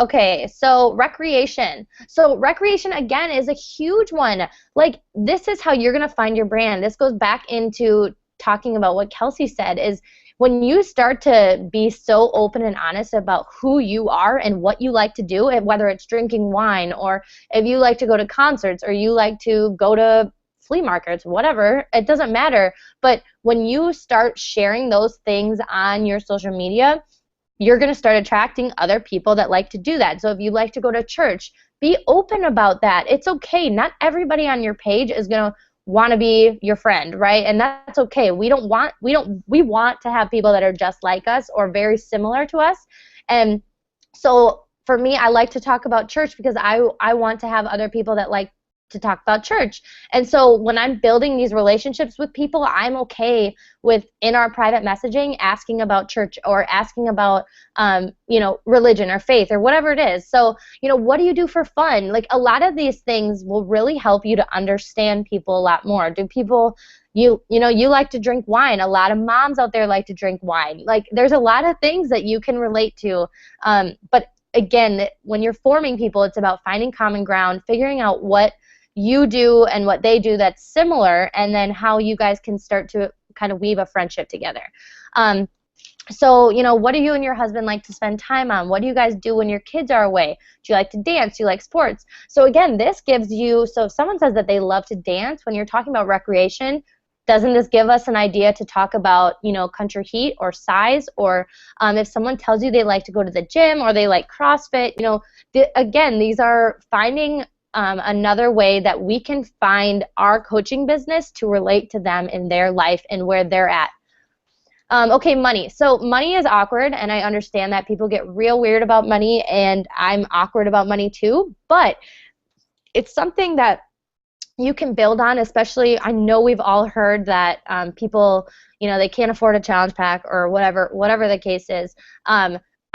D: Okay, so recreation. So recreation, again, is a huge one. Like, this is how you're going to find your brand. This goes back into talking about what Kelsey said, is when you start to be so open and honest about who you are and what you like to do, whether it's drinking wine, or if you like to go to concerts, or you like to go to flea markets, whatever, it doesn't matter. But when you start sharing those things on your social media, you're going to start attracting other people that like to do that. So if you like to go to church, be open about that. It's okay. Not everybody on your page is going to want to be your friend, right? And that's okay. We want to have people that are just like us or very similar to us. And so for me, I like to talk about church because I want to have other people that like to talk about church. And so when I'm building these relationships with people, I'm okay with, in our private messaging, asking about church or asking about religion or faith or whatever it is. So, what do you do for fun? Like, a lot of these things will really help you to understand people a lot more. Do people, you like to drink wine? A lot of moms out there like to drink wine. Like, there's a lot of things that you can relate to. But again, when you're forming people, it's about finding common ground, figuring out what you do and what they do that's similar, and then how you guys can start to kind of weave a friendship together. So, what do you and your husband like to spend time on? What do you guys do when your kids are away? Do you like to dance? Do you like sports? So again, this gives you, so if someone says that they love to dance, when you're talking about recreation, doesn't this give us an idea to talk about, country heat or size? Or if someone tells you they like to go to the gym or they like CrossFit, again, these are finding another way that we can find our coaching business to relate to them in their life and where they're at. Okay, money. So money is awkward, and I understand that people get real weird about money, and I'm awkward about money too, but it's something that you can build on. Especially, I know we've all heard that people, they can't afford a challenge pack or whatever the case is.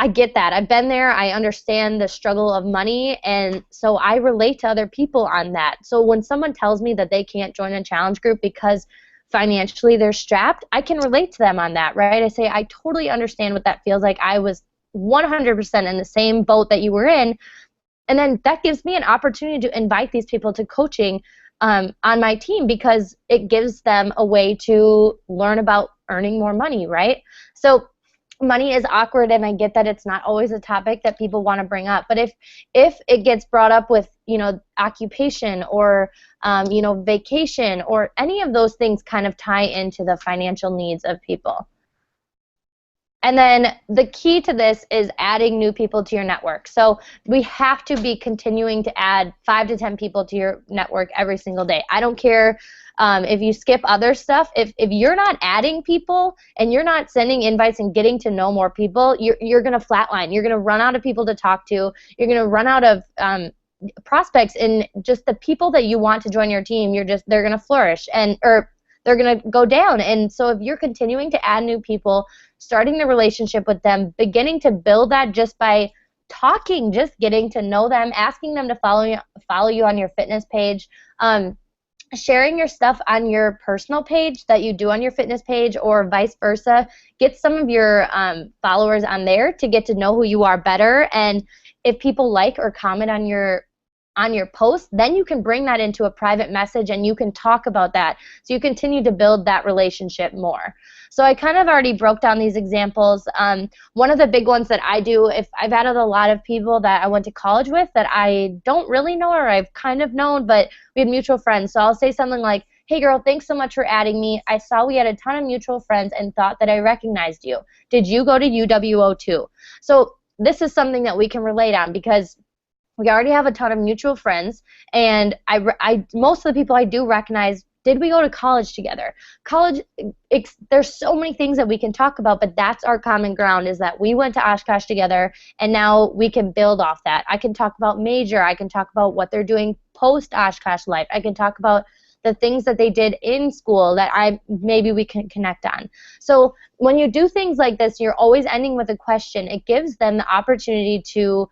D: I get that. I've been there. I understand the struggle of money, and so I relate to other people on that. So when someone tells me that they can't join a challenge group because financially they're strapped, I can relate to them on that, right? I say, I totally understand what that feels like. I was 100% in the same boat that you were in, and then that gives me an opportunity to invite these people to coaching on my team, because it gives them a way to learn about earning more money, right? So money is awkward, and I get that it's not always a topic that people want to bring up. But if it gets brought up with, occupation or, vacation, or any of those things kind of tie into the financial needs of people. And then the key to this is adding new people to your network. So we have to be continuing to add 5 to 10 people to your network every single day. I don't care if you skip other stuff. If you're not adding people and you're not sending invites and getting to know more people, you're going to flatline. You're going to run out of people to talk to. You're going to run out of prospects, and just the people that you want to join your team, they're going to flourish, or they're going to go down. And so if you're continuing to add new people, starting the relationship with them, beginning to build that just by talking, just getting to know them, asking them to follow you on your fitness page, sharing your stuff on your personal page that you do on your fitness page, or vice versa. Get some of your followers on there to get to know who you are better. And if people like or comment on your post, then you can bring that into a private message and you can talk about that. So you continue to build that relationship more. So I kind of already broke down these examples. One of the big ones that I do, if I've added a lot of people that I went to college with that I don't really know, or I've kind of known, but we had mutual friends. So I'll say something like, hey girl, thanks so much for adding me. I saw we had a ton of mutual friends and thought that I recognized you. Did you go to UWO too? So this is something that we can relate on, because we already have a ton of mutual friends, and most of the people I do recognize, did we go to college together? College, there's so many things that we can talk about, but that's our common ground, is that we went to Oshkosh together, and now we can build off that. I can talk about major. I can talk about what they're doing post-Oshkosh life. I can talk about the things that they did in school that maybe we can connect on. So when you do things like this, you're always ending with a question. It gives them the opportunity to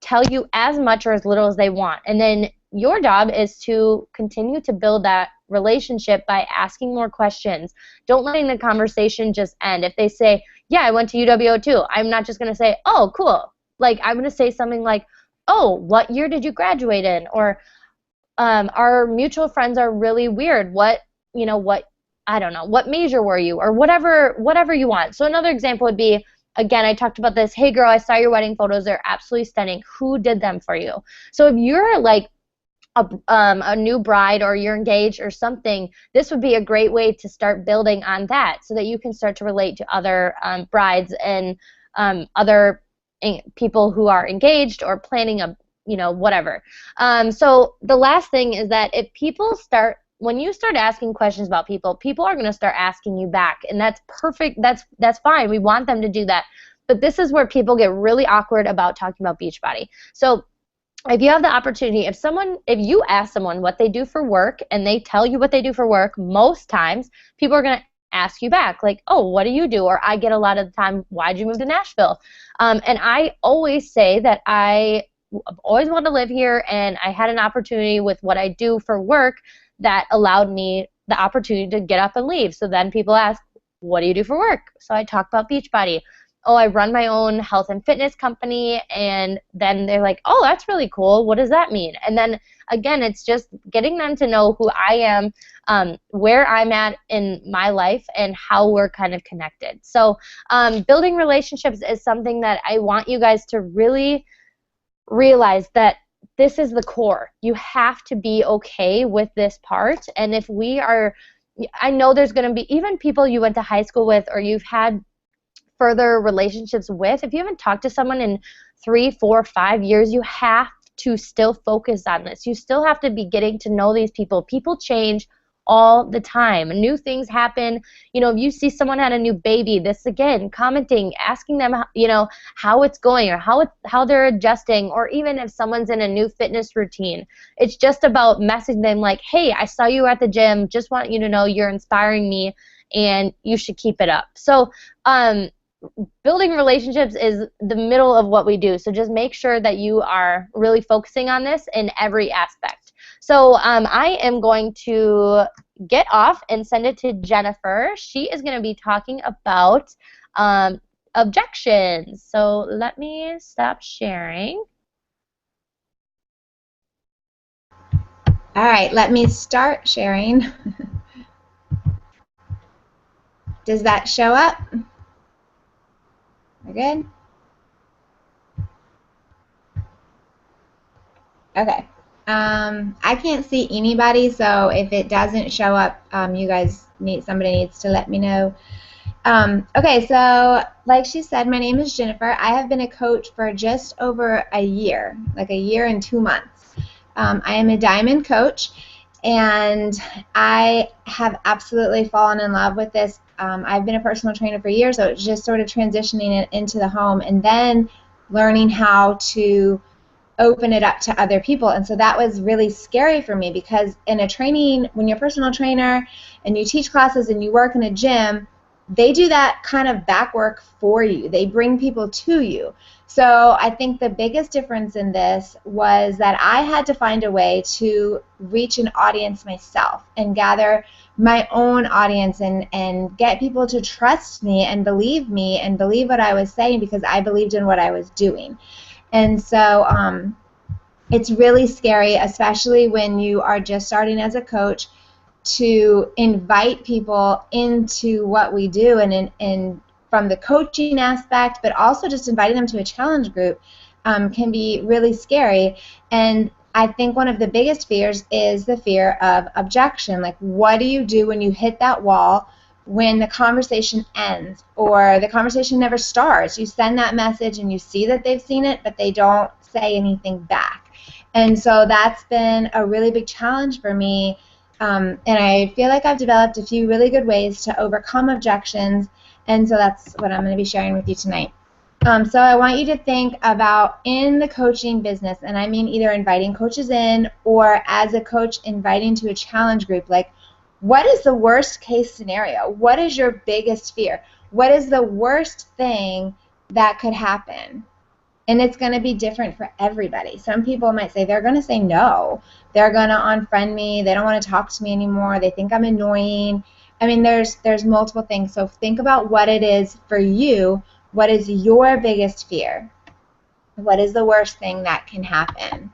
D: tell you as much or as little as they want. And then your job is to continue to build that relationship by asking more questions. Don't letting the conversation just end. If they say, yeah, I went to UWO too, I'm not just going to say, oh, cool. Like, I'm going to say something like, oh, what year did you graduate in? Or our mutual friends are really weird. I don't know, what major were you? Or whatever you want. So another example would be, again, I talked about this. Hey, girl, I saw your wedding photos. They're absolutely stunning. Who did them for you? So if you're like a new bride, or you're engaged or something, this would be a great way to start building on that, so that you can start to relate to other brides and other people who are engaged or planning whatever. So the last thing is that when you start asking questions about people are going to start asking you back, and that's perfect. That's fine. We want them to do that. But this is where people get really awkward about talking about Beachbody. So if you have the opportunity, if you ask someone what they do for work and they tell you what they do for work, most times people are going to ask you back, like, oh, what do you do? Or I get a lot of the time, why'd you move to Nashville? And I always say that I've always wanted to live here, and I had an opportunity with what I do for work that allowed me the opportunity to get up and leave. So then people ask, what do you do for work? So I talk about Beachbody. Oh, I run my own health and fitness company. And then they're like, oh, that's really cool. What does that mean? And then, again, it's just getting them to know who I am, where I'm at in my life, and how we're kind of connected. So building relationships is something that I want you guys to really realize that this is the core. You have to be okay with this part. And if I know there's going to be even people you went to high school with, or you've had further relationships with, if you haven't talked to someone in 3, 4, 5 years, you have to still focus on this. You still have to be getting to know these people. People change all the time. New things happen. If you see someone had a new baby, this again, commenting, asking them, how it's going, or how they're adjusting, or even if someone's in a new fitness routine. It's just about messaging them like, hey, I saw you at the gym. Just want you to know you're inspiring me, and you should keep it up. So building relationships is the middle of what we do. So just make sure that you are really focusing on this in every aspect. So I am going to get off and send it to Jennifer. She is going to be talking about objections. So let me stop sharing.
F: All right, let me start sharing. Does that show up? We're good? Okay. I can't see anybody, so if it doesn't show up, somebody needs to let me know. Okay, so like she said, my name is Jennifer. I have been a coach for just over a year, like a year and 2 months. I am a diamond coach, and I have absolutely fallen in love with this. I've been a personal trainer for years, so it's just sort of transitioning it into the home and then learning how to open it up to other people. And so that was really scary for me, because in a training, when you're a personal trainer and you teach classes and you work in a gym, they do that kind of back work for you. They bring people to you. So I think the biggest difference in this was that I had to find a way to reach an audience myself and gather my own audience and get people to trust me and believe what I was saying, because I believed in what I was doing. And so it's really scary, especially when you are just starting as a coach, to invite people into what we do and from the coaching aspect, but also just inviting them to a challenge group can be really scary. And I think one of the biggest fears is the fear of objection. Like, what do you do when you hit that wall, when the conversation ends or the conversation never starts? You send that message and you see that they've seen it, but they don't say anything back. And so that's been a really big challenge for me. And I feel like I've developed a few really good ways to overcome objections, and so that's what I'm going to be sharing with you tonight. So I want you to think about, in the coaching business, and I mean either inviting coaches in or as a coach inviting to a challenge group, like, what is the worst case scenario? What is your biggest fear? What is the worst thing that could happen? And it's going to be different for everybody. Some people might say they're going to say no. They're going to unfriend me. They don't want to talk to me anymore. They think I'm annoying. I mean, there's multiple things. So think about what it is for you. What is your biggest fear? What is the worst thing that can happen?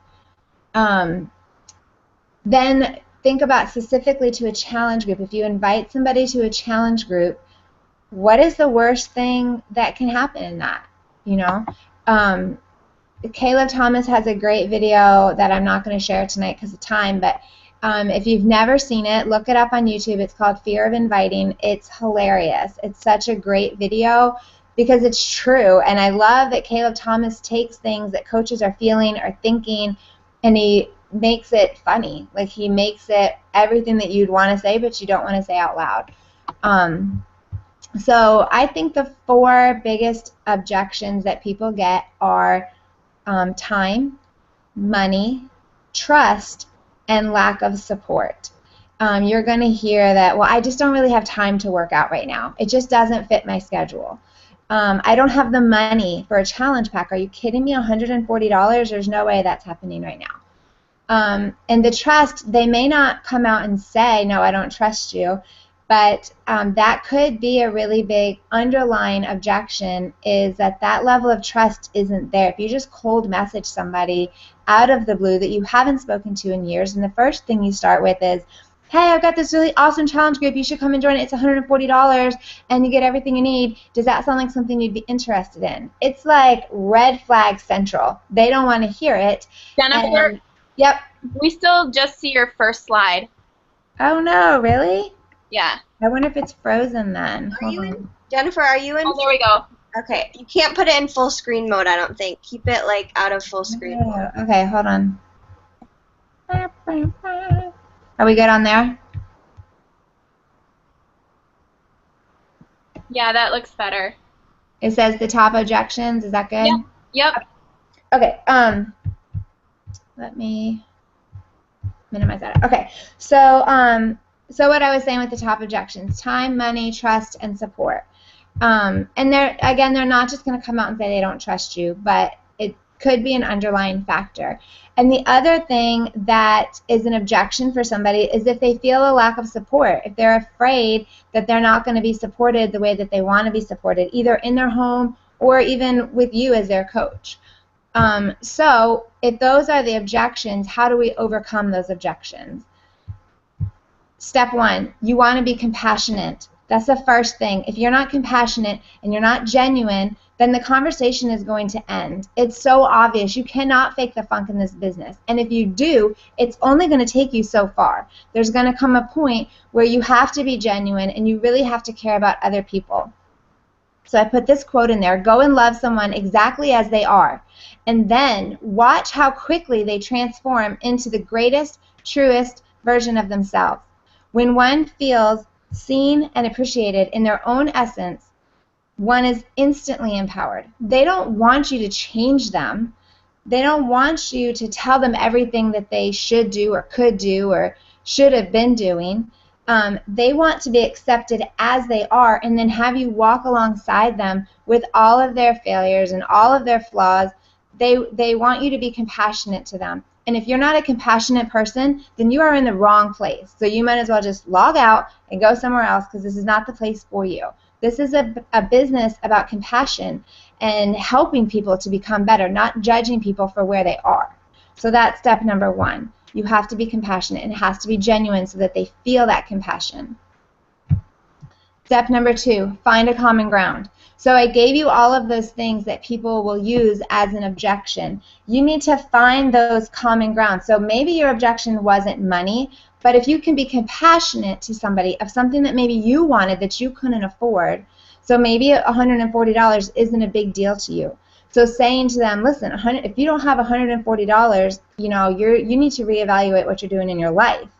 F: Then think about specifically to a challenge group. If you invite somebody to a challenge group, what is the worst thing that can happen in that? You know? Caleb Thomas has a great video that I'm not going to share tonight because of time, but if you've never seen it, look it up on YouTube. It's called Fear of Inviting. It's hilarious. It's such a great video because it's true, and I love that Caleb Thomas takes things that coaches are feeling or thinking, and he makes it funny. Like, he makes it everything that you'd want to say but you don't want to say out loud. So I think the 4 biggest objections that people get are time, money, trust, and lack of support. You're going to hear that, well, I just don't really have time to work out right now. It just doesn't fit my schedule. I don't have the money for a challenge pack. Are you kidding me? $140? There's no way that's happening right now. And the trust, they may not come out and say, no, I don't trust you. But that could be a really big underlying objection, is that level of trust isn't there. If you just cold message somebody out of the blue that you haven't spoken to in years, and the first thing you start with is, hey, I've got this really awesome challenge group. You should come and join it. It's $140, and you get everything you need. Does that sound like something you'd be interested in? It's like red flag central. They don't want to hear it.
G: Jennifer,
F: yep.
G: We still just see your first slide.
F: Oh, no, really?
G: Yeah.
F: I wonder if it's frozen then.
E: Jennifer, are you in?
G: Oh, there we go.
E: Okay, you can't put it in full screen mode, I don't think. Keep it, like, out of full screen mode.
F: Okay, hold on. Are we good on there?
G: Yeah, that looks better.
F: It says the top objections. Is that good?
G: Yep.
F: Okay, let me minimize that. Okay, so what I was saying with the top objections: time, money, trust, and support. And they're not just going to come out and say they don't trust you, but it could be an underlying factor. And the other thing that is an objection for somebody is if they feel a lack of support, if they're afraid that they're not going to be supported the way that they want to be supported, either in their home or even with you as their coach. So if those are the objections, how do we overcome those objections? Step one, you want to be compassionate. That's the first thing. If you're not compassionate and you're not genuine, then the conversation is going to end. It's so obvious. You cannot fake the funk in this business. And if you do, it's only going to take you so far. There's going to come a point where you have to be genuine and you really have to care about other people. So I put this quote in there: go and love someone exactly as they are, and then watch how quickly they transform into the greatest, truest version of themselves. When one feels seen and appreciated in their own essence, one is instantly empowered. They don't want you to change them. They don't want you to tell them everything that they should do or could do or should have been doing. They want to be accepted as they are, and then have you walk alongside them with all of their failures and all of their flaws. They want you to be compassionate to them. And if you're not a compassionate person, then you are in the wrong place. So you might as well just log out and go somewhere else, because this is not the place for you. This is a business about compassion and helping people to become better, not judging people for where they are. So that's step number one. You have to be compassionate, and it has to be genuine so that they feel that compassion. Step number two, find a common ground. So I gave you all of those things that people will use as an objection. You need to find those common grounds. So maybe your objection wasn't money, but if you can be compassionate to somebody of something that maybe you wanted that you couldn't afford, so maybe $140 isn't a big deal to you. So saying to them, listen, if you don't have $140, you need to reevaluate what you're doing in your life.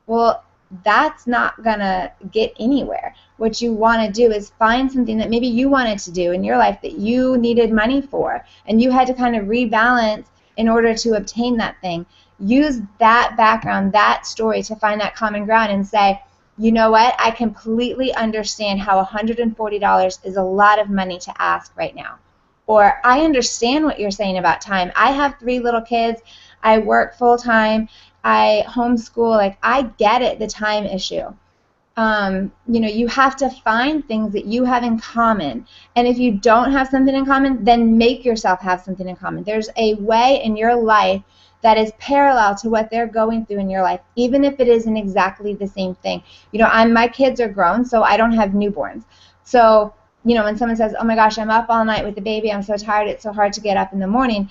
F: Well, that's not going to get anywhere. What you want to do is find something that maybe you wanted to do in your life that you needed money for, and you had to kind of rebalance in order to obtain that thing. Use that background, that story, to find that common ground and say, you know what, I completely understand how $140 is a lot of money to ask right now. Or I understand what you're saying about time. I have 3 little kids. I work full-time. I homeschool. Like, I get it, the time issue. You have to find things that you have in common. And if you don't have something in common, then make yourself have something in common. There's a way in your life that is parallel to what they're going through in your life, even if it isn't exactly the same thing. My kids are grown, so I don't have newborns. So, when someone says, oh my gosh, I'm up all night with the baby, I'm so tired, it's so hard to get up in the morning,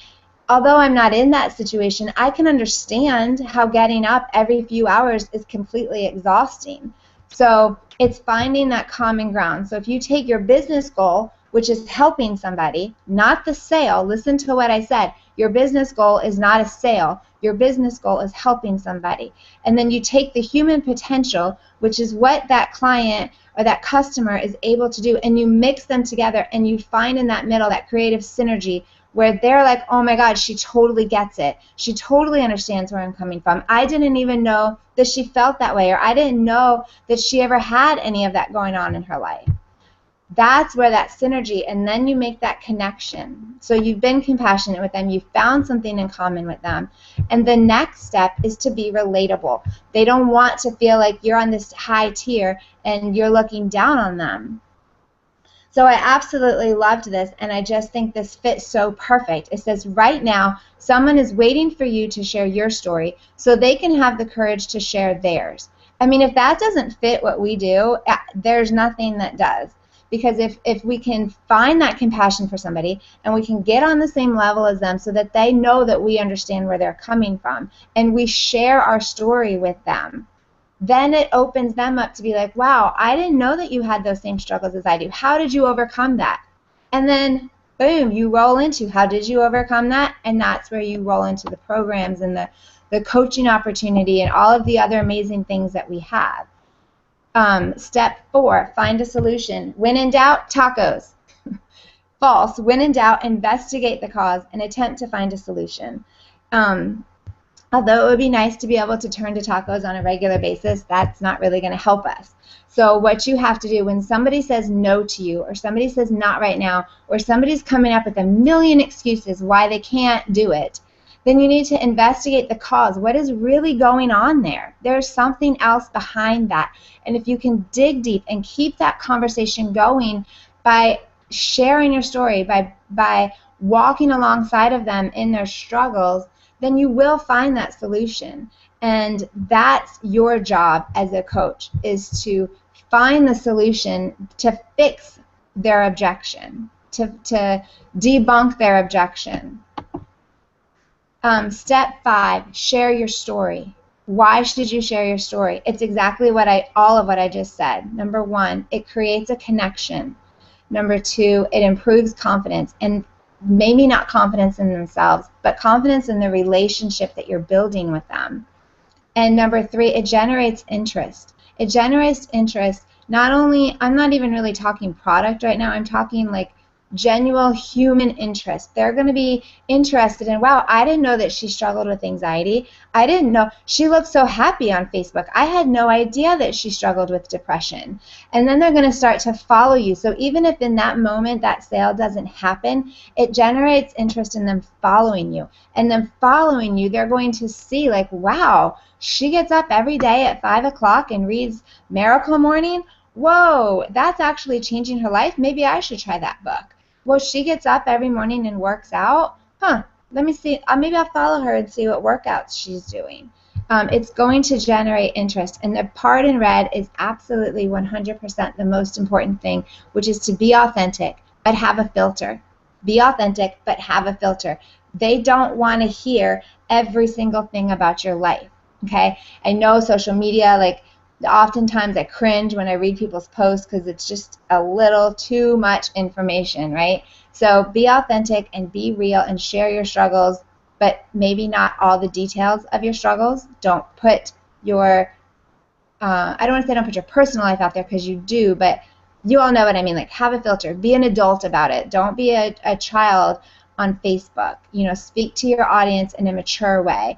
F: although I'm not in that situation, I can understand how getting up every few hours is completely exhausting. So it's finding that common ground. So if you take your business goal, which is helping somebody, not the sale, listen to what I said. Your business goal is not a sale. Your business goal is helping somebody. And then you take the human potential, which is what that client or that customer is able to do, and you mix them together, and you find in that middle that creative synergy where they're like, oh my God, she totally gets it. She totally understands where I'm coming from. I didn't even know that she felt that way, or I didn't know that she ever had any of that going on in her life. That's where that synergy, and then you make that connection. So you've been compassionate with them, you've found something in common with them, and the next step is to be relatable. They don't want to feel like you're on this high tier and you're looking down on them. So I absolutely loved this, and I just think this fits so perfect. It says, right now, someone is waiting for you to share your story so they can have the courage to share theirs. I mean, if that doesn't fit what we do, there's nothing that does. Because if we can find that compassion for somebody and we can get on the same level as them so that they know that we understand where they're coming from and we share our story with them, then it opens them up to be like, wow, I didn't know that you had those same struggles as I do. How did you overcome that? And then, boom, you roll into how did you overcome that? And that's where you roll into the programs and the coaching opportunity and all of the other amazing things that we have. Step 4, find a solution. When in doubt, tacos. False. When in doubt, investigate the cause and attempt to find a solution. Although it would be nice to be able to turn to tacos on a regular basis, that's not really going to help us. So what you have to do when somebody says no to you, or somebody says not right now, or somebody's coming up with a million excuses why they can't do it, then you need to investigate the cause. What is really going on there? There's something else behind that. And if you can dig deep and keep that conversation going by sharing your story, by walking alongside of them in their struggles, then you will find that solution. And that's your job as a coach, is to find the solution to fix their objection, to debunk their objection. Step 5, share your story. Why should you share your story? It's exactly all of what I just said. Number 1, it creates a connection. Number 2, it improves confidence, and maybe not confidence in themselves, but confidence in the relationship that you're building with them. And number 3, it generates interest. It generates interest. Not only, I'm not even really talking product right now, I'm talking like genuine human interest. They're going to be interested in, wow, I didn't know that she struggled with anxiety. I didn't know. She looked so happy on Facebook. I had no idea that she struggled with depression. And then they're going to start to follow you. So even if in that moment that sale doesn't happen, it generates interest in them following you. And then following you, they're going to see like, wow, she gets up every day at 5 o'clock and reads Miracle Morning. Whoa, that's actually changing her life. Maybe I should try that book. Well, she gets up every morning and works out. Let me see. Maybe I'll follow her and see what workouts she's doing. It's going to generate interest. And the part in red is absolutely 100% the most important thing, which is to be authentic, but have a filter. Be authentic, but have a filter. They don't want to hear every single thing about your life. Okay? I know social media, like, oftentimes I cringe when I read people's posts because it's just a little too much information, right? So be authentic and be real and share your struggles, but maybe not all the details of your struggles. Don't put your, I don't want to say don't put your personal life out there, because you do, but you all know what I mean. Like, have a filter. Be an adult about it. Don't be a child on Facebook. You know, speak to your audience in a mature way.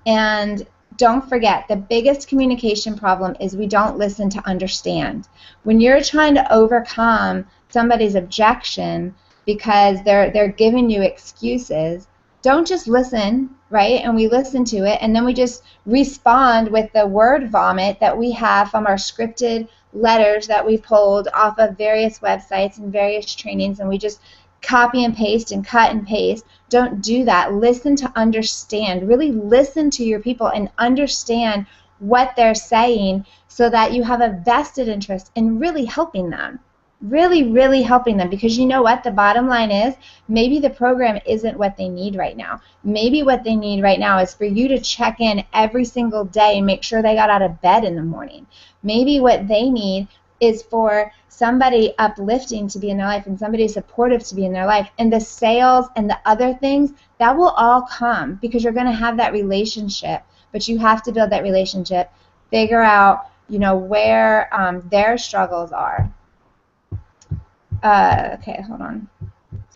F: And don't forget, the biggest communication problem is we don't listen to understand. When you're trying to overcome somebody's objection because they're giving you excuses, don't just listen, right? And we listen to it, and then we just respond with the word vomit that we have from our scripted letters that we pulled off of various websites and various trainings, and we just copy and paste and cut and paste. Don't do that. Listen to understand. Really listen to your people and understand what they're saying so that you have a vested interest in really helping them. Really, really helping them, because you know what? The bottom line is, maybe the program isn't what they need right now. Maybe what they need right now is for you to check in every single day and make sure they got out of bed in the morning. Maybe what they need is for somebody uplifting to be in their life and somebody supportive to be in their life. And the sales and the other things, that will all come because you're going to have that relationship. But you have to build that relationship, figure out, you know, where their struggles are. Okay, hold on.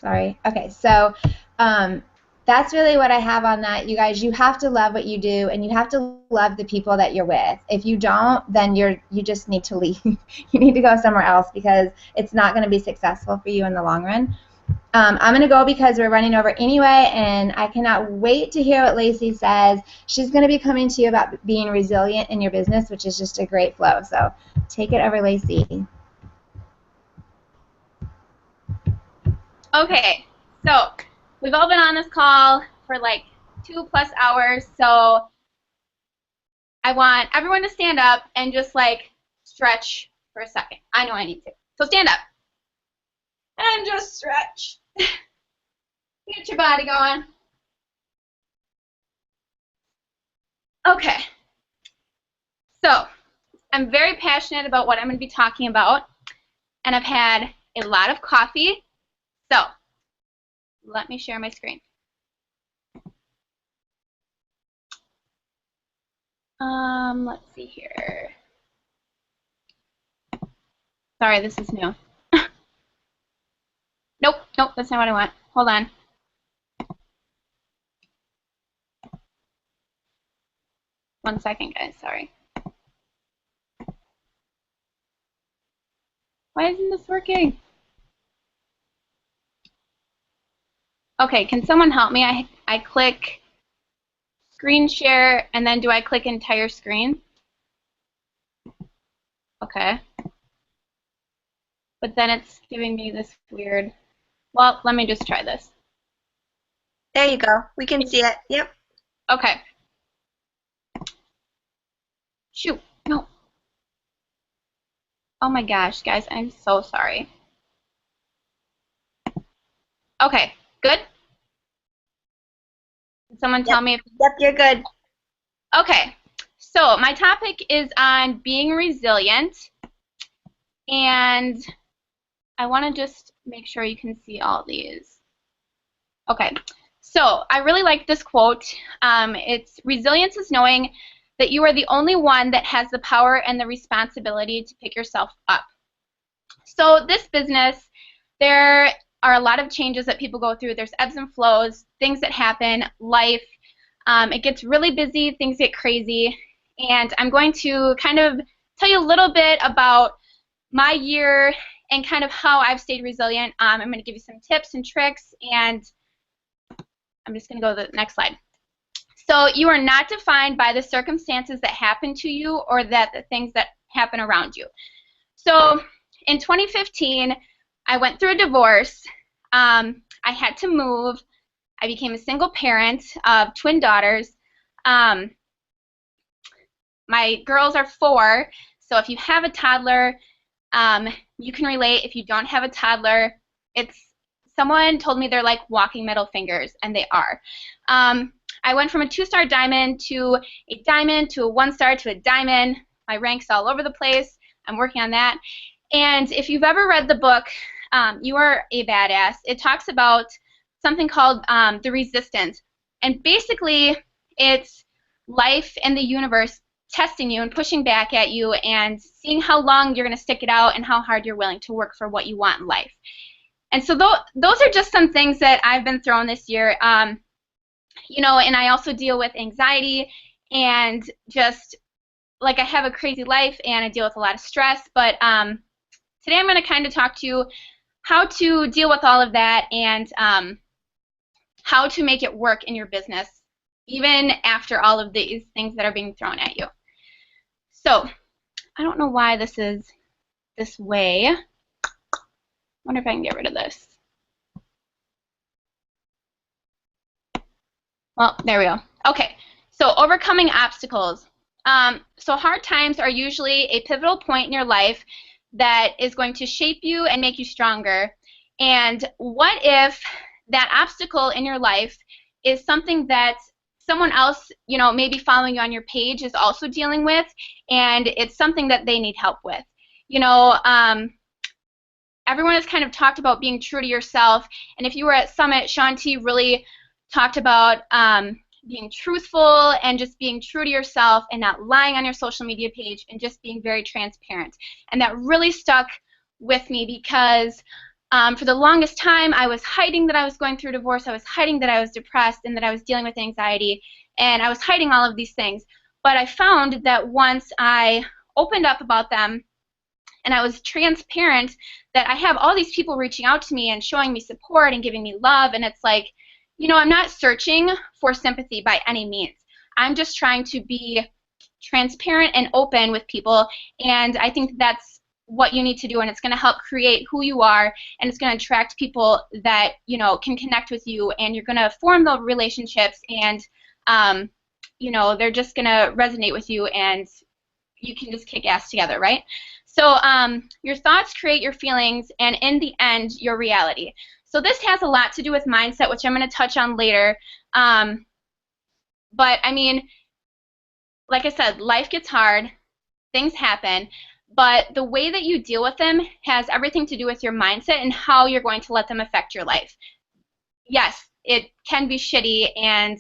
F: Sorry. Okay, so that's really what I have on that. You guys, you have to love what you do, and you have to love the people that you're with. If you don't, then you just need to leave. You need to go somewhere else, because it's not going to be successful for you in the long run. I'm going to go because we're running over anyway, and I cannot wait to hear what Lacey says. She's going to be coming to you about being resilient in your business, which is just a great flow. So take it over, Lacey.
G: Okay, so we've all been on this call for like 2+ hours, so I want everyone to stand up and just like stretch for a second. I know I need to. So stand up and just stretch. Get your body going. Okay, so I'm very passionate about what I'm going to be talking about, and I've had a lot of coffee. So, let me share my screen. Let's see here. Sorry, this is new. Nope, that's not what I want. Hold on. 1 second, guys. Sorry. Why isn't this working? Okay, can someone help me? I click screen share, and then do I click entire screen? Okay. But then it's giving me this weird... Well, let me just try this.
H: There you go. We can see it. Yep.
G: Okay. Shoot. No. Oh my gosh, guys, I'm so sorry. Okay, good? Can someone tell me if...
H: Yep, you're good.
G: Okay, so my topic is on being resilient, and I want to just make sure you can see all these. Okay, so I really like this quote. It's resilience is knowing that you are the only one that has the power and the responsibility to pick yourself up. So this business, there are a lot of changes that people go through. There's ebbs and flows, things that happen, life. It gets really busy, things get crazy, and I'm going to kind of tell you a little bit about my year and kind of how I've stayed resilient. I'm going to give you some tips and tricks, and I'm just going to go to the next slide. So you are not defined by the circumstances that happen to you or the things that happen around you. So in 2015, I went through a divorce. I had to move. I became a single parent of twin daughters. My girls are 4, so if you have a toddler, you can relate. If you don't have a toddler, someone told me they're like walking middle fingers, and they are. I went from a 2-star diamond to a diamond to a 1-star to a diamond. My rank's all over the place. I'm working on that. And if you've ever read the book, You Are a Badass, it talks about something called the resistance. And basically, it's life and the universe testing you and pushing back at you and seeing how long you're going to stick it out and how hard you're willing to work for what you want in life. And so those are just some things that I've been thrown this year. You know, and I also deal with anxiety and just, like, I have a crazy life and I deal with a lot of stress. But today I'm going to kind of talk to you how to deal with all of that and how to make it work in your business, even after all of these things that are being thrown at you. So, I don't know why this is this way. I wonder if I can get rid of this. Well, there we go. Okay, so overcoming obstacles. So hard times are usually a pivotal point in your life that is going to shape you and make you stronger. And what if that obstacle in your life is something that someone else, you know, maybe following you on your page is also dealing with, and it's something that they need help with? You know, everyone has kind of talked about being true to yourself, and if you were at Summit, Shaun T really talked about being truthful and just being true to yourself and not lying on your social media page and just being very transparent. And that really stuck with me because for the longest time I was hiding that I was going through divorce, I was hiding that I was depressed and that I was dealing with anxiety, and I was hiding all of these things. But I found that once I opened up about them and I was transparent, that I have all these people reaching out to me and showing me support and giving me love, and it's like, you know, I'm not searching for sympathy by any means. I'm just trying to be transparent and open with people, and I think that's what you need to do, and it's going to help create who you are, and it's going to attract people that, you know, can connect with you, and you're going to form those relationships, and, you know, they're just going to resonate with you, and you can just kick ass together, right? So your thoughts create your feelings, and in the end, your reality. So this has a lot to do with mindset, which I'm going to touch on later. But, I mean, like I said, life gets hard, things happen, but the way that you deal with them has everything to do with your mindset and how you're going to let them affect your life. Yes, it can be shitty and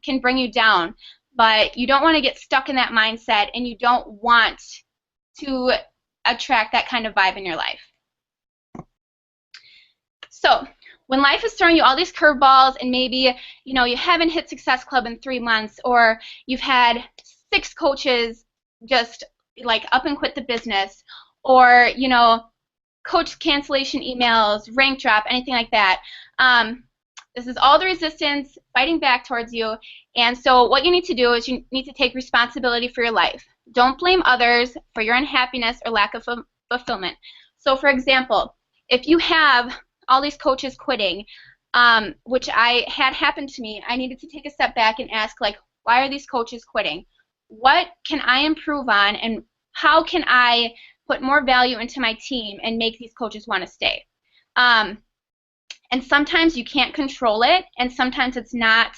G: can bring you down, but you don't want to get stuck in that mindset, and you don't want to attract that kind of vibe in your life. So when life is throwing you all these curveballs, and maybe, you know, you haven't hit Success Club in 3 months, or you've had 6 coaches just like up and quit the business, or coach cancellation emails, rank drop, anything like that. This is all the resistance fighting back towards you. And so what you need to do is you need to take responsibility for your life. Don't blame others for your unhappiness or lack of fulfillment. So for example, if you have all these coaches quitting, which I had happen to me, I needed to take a step back and ask, like, why are these coaches quitting? What can I improve on, and how can I put more value into my team and make these coaches want to stay? And sometimes you can't control it, and sometimes it's not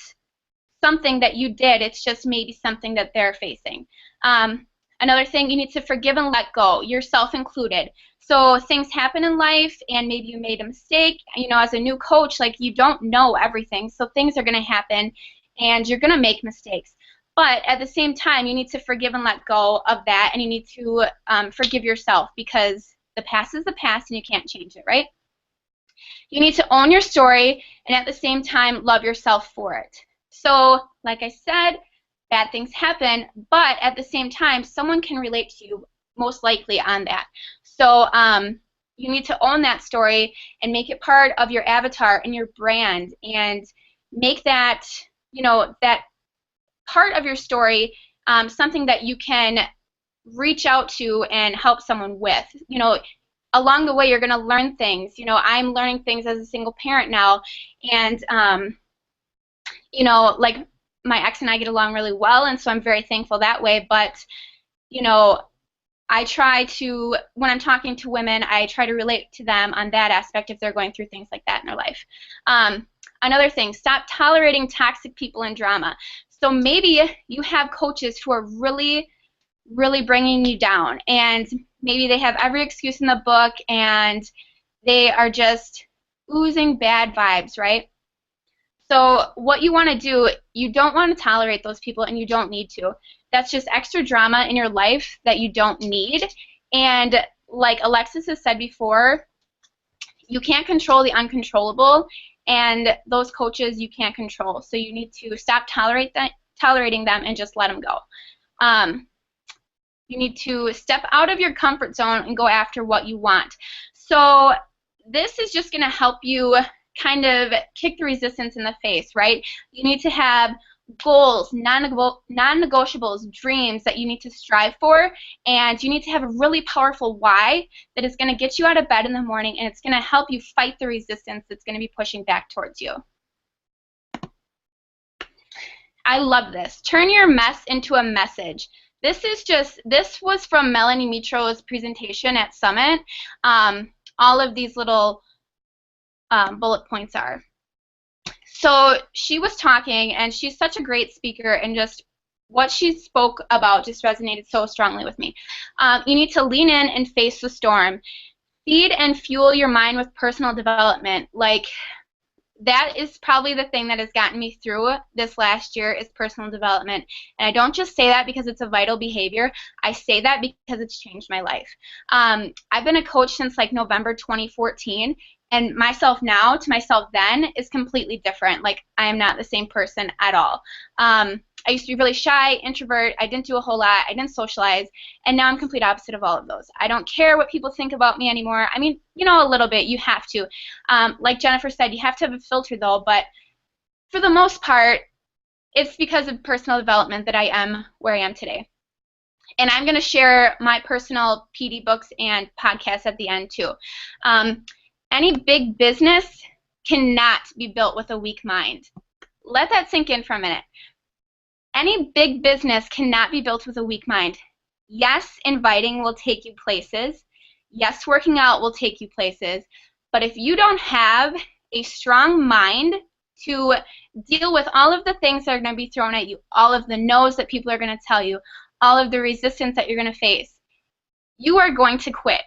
G: something that you did. It's just maybe something that they're facing. Another thing, you need to forgive and let go, yourself included. So things happen in life, and maybe you made a mistake. As a new coach, like, you don't know everything, so things are going to happen, and you're going to make mistakes. But at the same time, you need to forgive and let go of that, and you need to forgive yourself, because the past is the past, and you can't change it, right? You need to own your story, and at the same time, love yourself for it. So, like I said, bad things happen, but at the same time, someone can relate to you most likely on that. So you need to own that story and make it part of your avatar and your brand, and make that, that part of your story something that you can reach out to and help someone with. Along the way, you're going to learn things. I'm learning things as a single parent now, and like, my ex and I get along really well, and so I'm very thankful that way. But I try to, when I'm talking to women, I try to relate to them on that aspect if they're going through things like that in their life. Another thing, stop tolerating toxic people and drama. So maybe you have coaches who are really, really bringing you down, and maybe they have every excuse in the book, and they are just oozing bad vibes, right? So what you want to do, you don't want to tolerate those people, and you don't need to. That's just extra drama in your life that you don't need. And like Alexis has said before, you can't control the uncontrollable, and those coaches you can't control. So you need to stop tolerating them and just let them go. You need to step out of your comfort zone and go after what you want. So this is just going to help you kind of kick the resistance in the face, right? You need to have goals, non-negotiables, dreams that you need to strive for, and you need to have a really powerful why that is going to get you out of bed in the morning, and it's going to help you fight the resistance that's going to be pushing back towards you. I love this. Turn your mess into a message. This was from Melanie Mitro's presentation at Summit. All of these little bullet points are. So she was talking, and she's such a great speaker, and just what she spoke about just resonated so strongly with me. You need to lean in and face the storm. Feed and fuel your mind with personal development. Like, that is probably the thing that has gotten me through this last year, is personal development. And I don't just say that because it's a vital behavior. I say that because it's changed my life. I've been a coach since like November 2014, and myself now to myself then is completely different. Like, I am not the same person at all. I used to be really shy, introvert. I didn't do a whole lot. I didn't socialize. And now I'm complete opposite of all of those. I don't care what people think about me anymore. I mean, a little bit. You have to. Like Jennifer said, you have to have a filter, though. But for the most part, it's because of personal development that I am where I am today. And I'm going to share my personal PD books and podcasts at the end, too. Any big business cannot be built with a weak mind. Let that sink in for a minute. Any big business cannot be built with a weak mind. Yes, inviting will take you places. Yes, working out will take you places. But if you don't have a strong mind to deal with all of the things that are going to be thrown at you, all of the no's that people are going to tell you, all of the resistance that you're going to face, you are going to quit.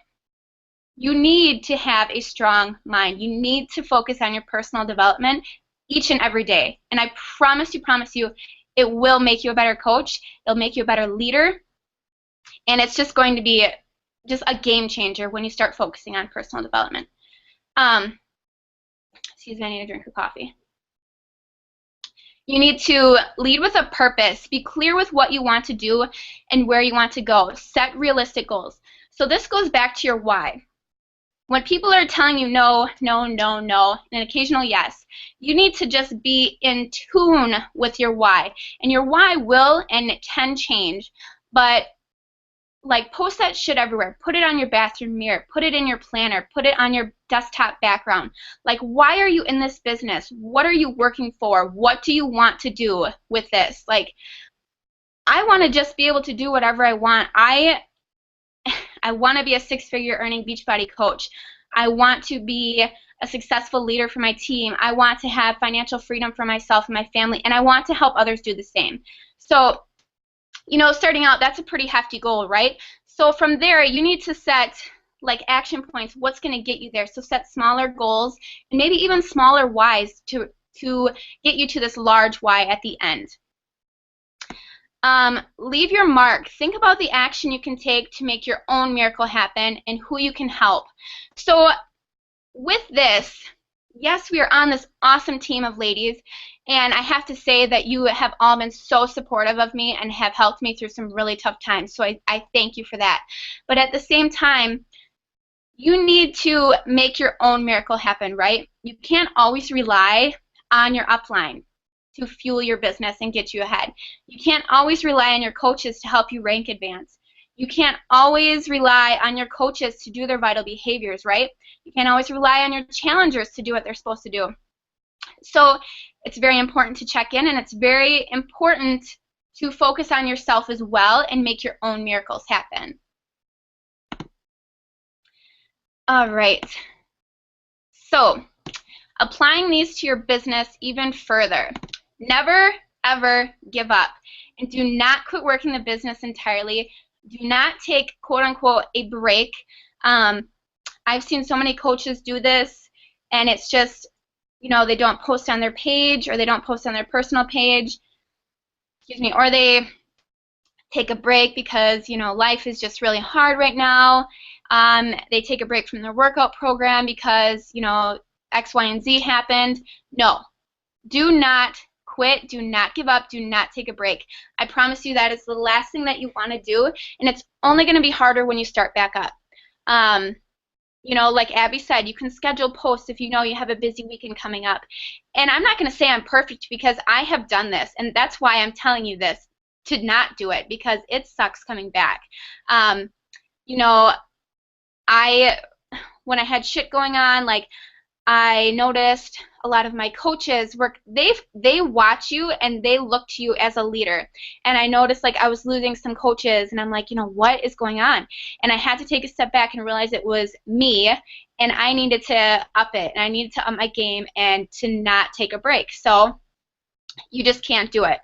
G: You need to have a strong mind. You need to focus on your personal development each and every day. And I promise you, it will make you a better coach. It'll make you a better leader. And it's just going to be just a game changer when you start focusing on personal development. Excuse me, I need a drink of coffee. You need to lead with a purpose. Be clear with what you want to do and where you want to go. Set realistic goals. So this goes back to your why. When people are telling you no, no, no, no, and an occasional yes, you need to just be in tune with your why. And your why will and it can change, but like post that shit everywhere. Put it on your bathroom mirror. Put it in your planner. Put it on your desktop background. Like, why are you in this business? What are you working for? What do you want to do with this? Like, I want to just be able to do whatever I want. I want to be a six-figure earning Beachbody coach. I want to be a successful leader for my team. I want to have financial freedom for myself and my family, and I want to help others do the same. So, you know, starting out, that's a pretty hefty goal, right? So from there, you need to set like action points. What's going to get you there? So set smaller goals and maybe even smaller whys to get you to this large why at the end. Leave your mark. Think about the action you can take to make your own miracle happen and who you can help. So with this, yes, we are on this awesome team of ladies, and I have to say that you have all been so supportive of me and have helped me through some really tough times, so I thank you for that. But at the same time, you need to make your own miracle happen, right? You can't always rely on your upline to fuel your business and get you ahead. You can't always rely on your coaches to help you rank advance. You can't always rely on your coaches to do their vital behaviors, right? You can't always rely on your challengers to do what they're supposed to do. So it's very important to check in, and it's very important to focus on yourself as well and make your own miracles happen. All right. So applying these to your business even further. Never, ever give up. And do not quit working the business entirely. Do not take, quote unquote, a break. I've seen so many coaches do this, and it's just, you know, they don't post on their page, or they don't post on their personal page, excuse me, or they take a break because, you know, life is just really hard right now. They take a break from their workout program because, you know, X, Y, and Z happened. No, do not quit, do not give up, do not take a break. I promise you that is the last thing that you want to do, and it's only going to be harder when you start back up. You know, like Abby said, you can schedule posts if you know you have a busy weekend coming up. And I'm not going to say I'm perfect because I have done this, and that's why I'm telling you this, to not do it, because it sucks coming back. You know, when I had shit going on, like, I noticed a lot of my coaches they watch you and they look to you as a leader. And I noticed, like, I was losing some coaches, and I'm like, you know, what is going on? And I had to take a step back and realize it was me, and I needed to up it, and I needed to up my game and to not take a break. So you just can't do it.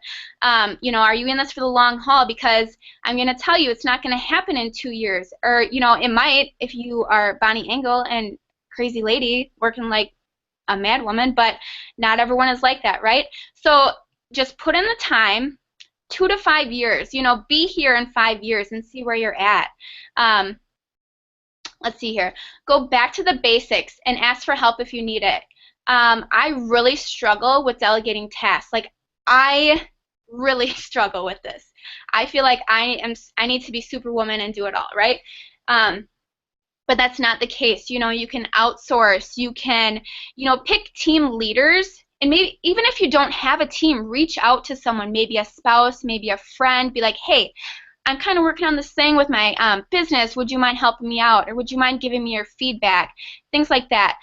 G: You know, are you in this for the long haul? Because I'm going to tell you, it's not going to happen in 2 years. Or, you know, it might if you are Bonnie Engel and crazy lady working like a mad woman, but not everyone is like that, right? So just put in the time, 2 to 5 years. You know, be here in 5 years and see where you're at. Let's see here. Go back to the basics and ask for help if you need it. I really struggle with delegating tasks. Like, I really struggle with this. I feel like I need to be Superwoman and do it all, right? But that's not the case. You know, you can outsource. You can, you know, pick team leaders. And maybe even if you don't have a team, reach out to someone, maybe a spouse, maybe a friend. Be like, hey, I'm kind of working on this thing with my business. Would you mind helping me out? Or would you mind giving me your feedback? Things like that.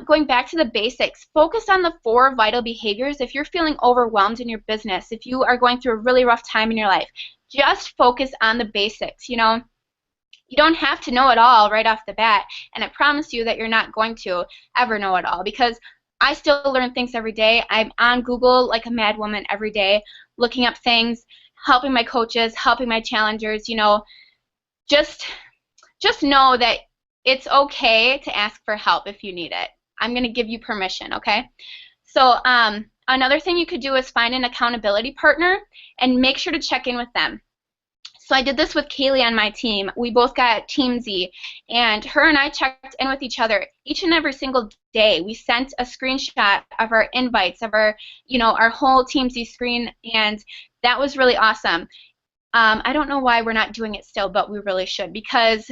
G: Going back to the basics, focus on the 4 vital behaviors. If you're feeling overwhelmed in your business, if you are going through a really rough time in your life, just focus on the basics. You know, you don't have to know it all right off the bat. And I promise you that you're not going to ever know it all, because I still learn things every day. I'm on Google like a mad woman every day, looking up things, helping my coaches, helping my challengers. You know, just know that it's okay to ask for help if you need it. I'm going to give you permission, okay? So another thing you could do is find an accountability partner and make sure to check in with them. So I did this with Kaylee on my team. We both got Team Z, and her and I checked in with each other each and every single day. We sent a screenshot of our invites, of our, our whole Team Z screen, and that was really awesome. I don't know why we're not doing it still, but we really should, because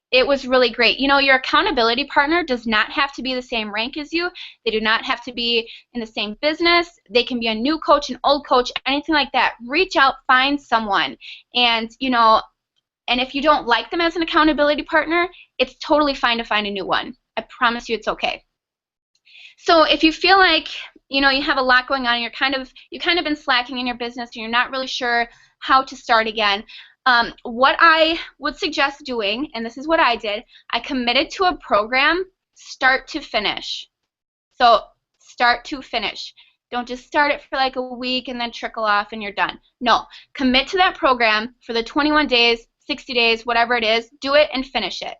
G: it was really great. Your accountability partner does not have to be the same rank as you. They do not have to be in the same business. They can be a new coach, an old coach, anything like that. Reach out, find someone. And, and if you don't like them as an accountability partner, it's totally fine to find a new one. I promise you it's okay. So if you feel like, you have a lot going on, you've kind of been slacking in your business, and you're not really sure how to start again, what I would suggest doing, and this is what I did, I committed to a program start to finish. So start to finish. Don't just start it for like a week and then trickle off and you're done. No, commit to that program for the 21 days, 60 days, whatever it is. Do it and finish it.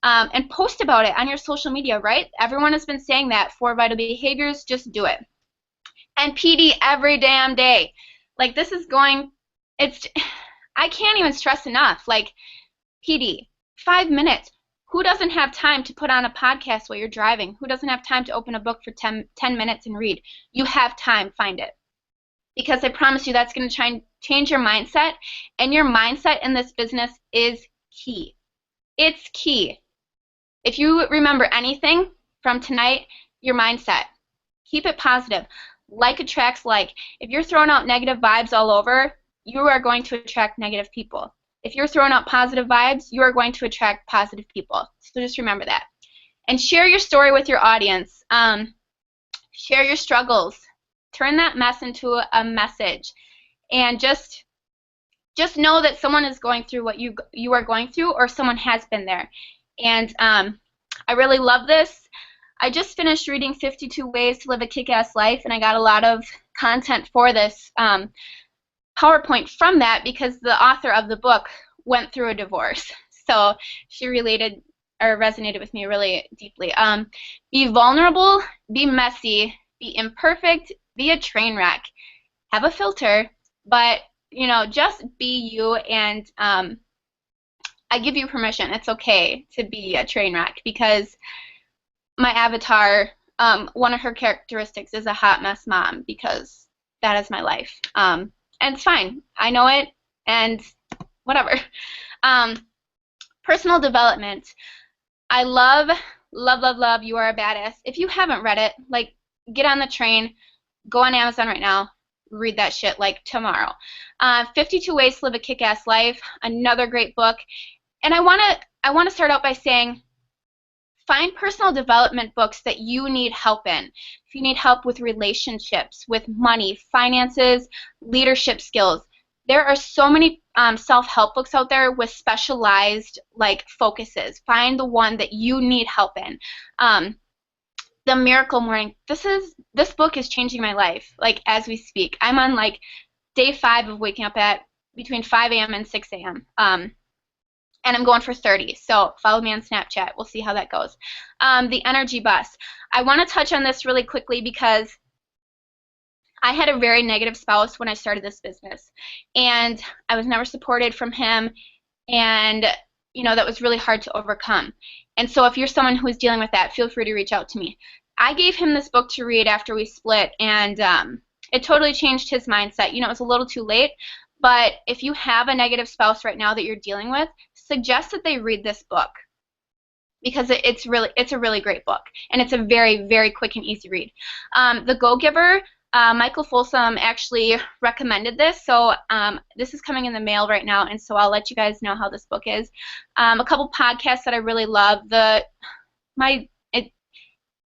G: And post about it on your social media, right? Everyone has been saying that. 4 Vital Behaviors, just do it. And PD every damn day. Like, this is going, I can't even stress enough. Like, PD, 5 minutes. Who doesn't have time to put on a podcast while you're driving? Who doesn't have time to open a book for 10 minutes and read? You have time. Find it. Because I promise you that's going to change your mindset. And your mindset in this business is key. It's key. If you remember anything from tonight, your mindset. Keep it positive. Like attracts like. If you're throwing out negative vibes all over, you are going to attract negative people. If you're throwing out positive vibes, you are going to attract positive people. So just remember that. And share your story with your audience. Share your struggles. Turn that mess into a message. And just know that someone is going through what you are going through, or someone has been there. And I really love this. I just finished reading 52 Ways to Live a Kick-Ass Life, and I got a lot of content for this PowerPoint from that because the author of the book went through a divorce. So she resonated with me really deeply. Be vulnerable, be messy, be imperfect, be a train wreck. Have a filter, but just be you, and I give you permission. It's okay to be a train wreck, because my avatar, one of her characteristics is a hot mess mom, because that is my life. And it's fine. I know it, and whatever. Personal development. I love, love, love, love You Are a Badass. If you haven't read it, like, get on the train, go on Amazon right now, read that shit like tomorrow. 52 Ways to Live a Kick-Ass Life, another great book. And I want to start out by saying, find personal development books that you need help in. If you need help with relationships, with money, finances, leadership skills, there are so many self-help books out there with specialized focuses. Find the one that you need help in. The Miracle Morning. This book is changing my life as we speak. I'm on day 5 of waking up at between 5 a.m. and 6 a.m. And I'm going for 30. So follow me on Snapchat. We'll see how that goes. The Energy Bus. I want to touch on this really quickly because I had a very negative spouse when I started this business, and I was never supported from him, and that was really hard to overcome. And so if you're someone who is dealing with that, feel free to reach out to me. I gave him this book to read after we split, and it totally changed his mindset. It was a little too late, but if you have a negative spouse right now that you're dealing with, suggest that they read this book, because it's a really great book, and it's a very, very quick and easy read. The Go-Giver. Michael Folsom actually recommended this, so this is coming in the mail right now, and so I'll let you guys know how this book is. A couple podcasts that I really love.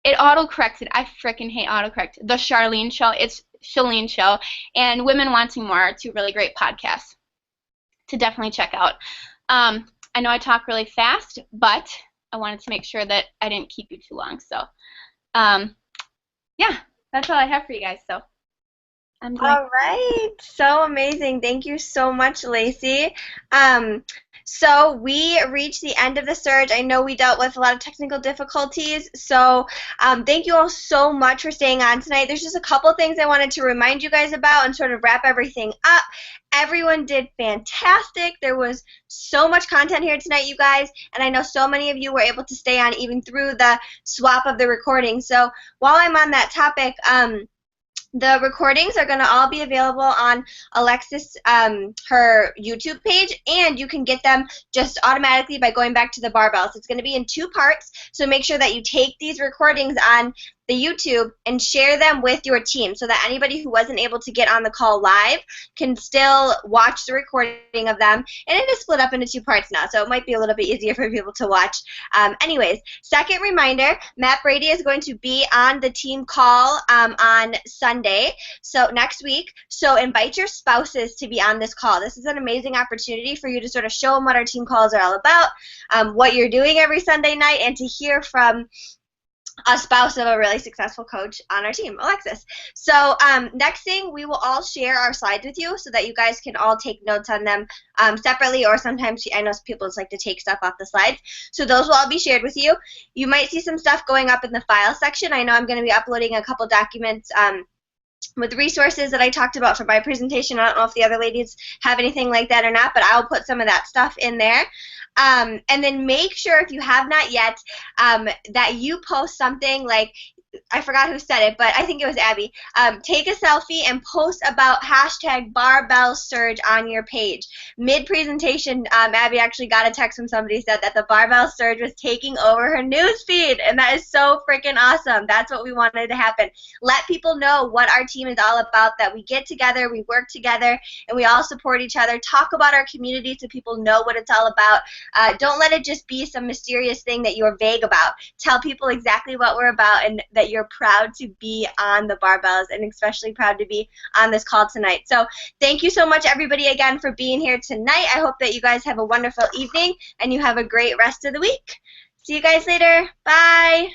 G: It auto-corrected. I freaking hate autocorrect. The Charlene Show. It's Charlene Show, and Women Wanting More are 2 really great podcasts to definitely check out. I know I talk really fast, but I wanted to make sure that I didn't keep you too long. So, yeah. That's all I have for you guys, so I'm going.
H: All right. So amazing. Thank you so much, Lacey. So we reached the end of the surge. I know we dealt with a lot of technical difficulties, so thank you all so much for staying on tonight. There's just a couple things I wanted to remind you guys about and sort of wrap everything up. Everyone did fantastic. There was so much content here tonight, you guys, and I know so many of you were able to stay on even through the swap of the recording. So while I'm on that topic, the recordings are going to all be available on Alexis, her YouTube page, and you can get them just automatically by going back to the barbells. It's going to be in 2 parts, so make sure that you take these recordings on the YouTube and share them with your team so that anybody who wasn't able to get on the call live can still watch the recording of them. And it is split up into 2 parts now, so it might be a little bit easier for people to watch. Anyways, second reminder, Matt Brady is going to be on the team call on Sunday, so next week. So invite your spouses to be on this call. This is an amazing opportunity for you to sort of show them what our team calls are all about, what you're doing every Sunday night, and to hear from a spouse of a really successful coach on our team, Alexis. So next thing, we will all share our slides with you so that you guys can all take notes on them separately, or sometimes I know people just like to take stuff off the slides. So those will all be shared with you. You might see some stuff going up in the file section. I know I'm going to be uploading a couple documents with resources that I talked about for my presentation. I don't know if the other ladies have anything like that or not, but I'll put some of that stuff in there. And then make sure, if you have not yet, that you post something like, I forgot who said it, but I think it was Abby. Take a selfie and post about hashtag barbell surge on your page. Mid-presentation, Abby actually got a text from somebody said that the barbell surge was taking over her news feed, and that is so freaking awesome. That's what we wanted to happen. Let people know what our team is all about, that we get together, we work together, and we all support each other. Talk about our community so people know what it's all about. Don't let it just be some mysterious thing that you're vague about. Tell people exactly what we're about and that you're proud to be on the barbells, and especially proud to be on this call tonight. So thank you so much, everybody, again, for being here tonight. I hope that you guys have a wonderful evening and you have a great rest of the week. See you guys later. Bye.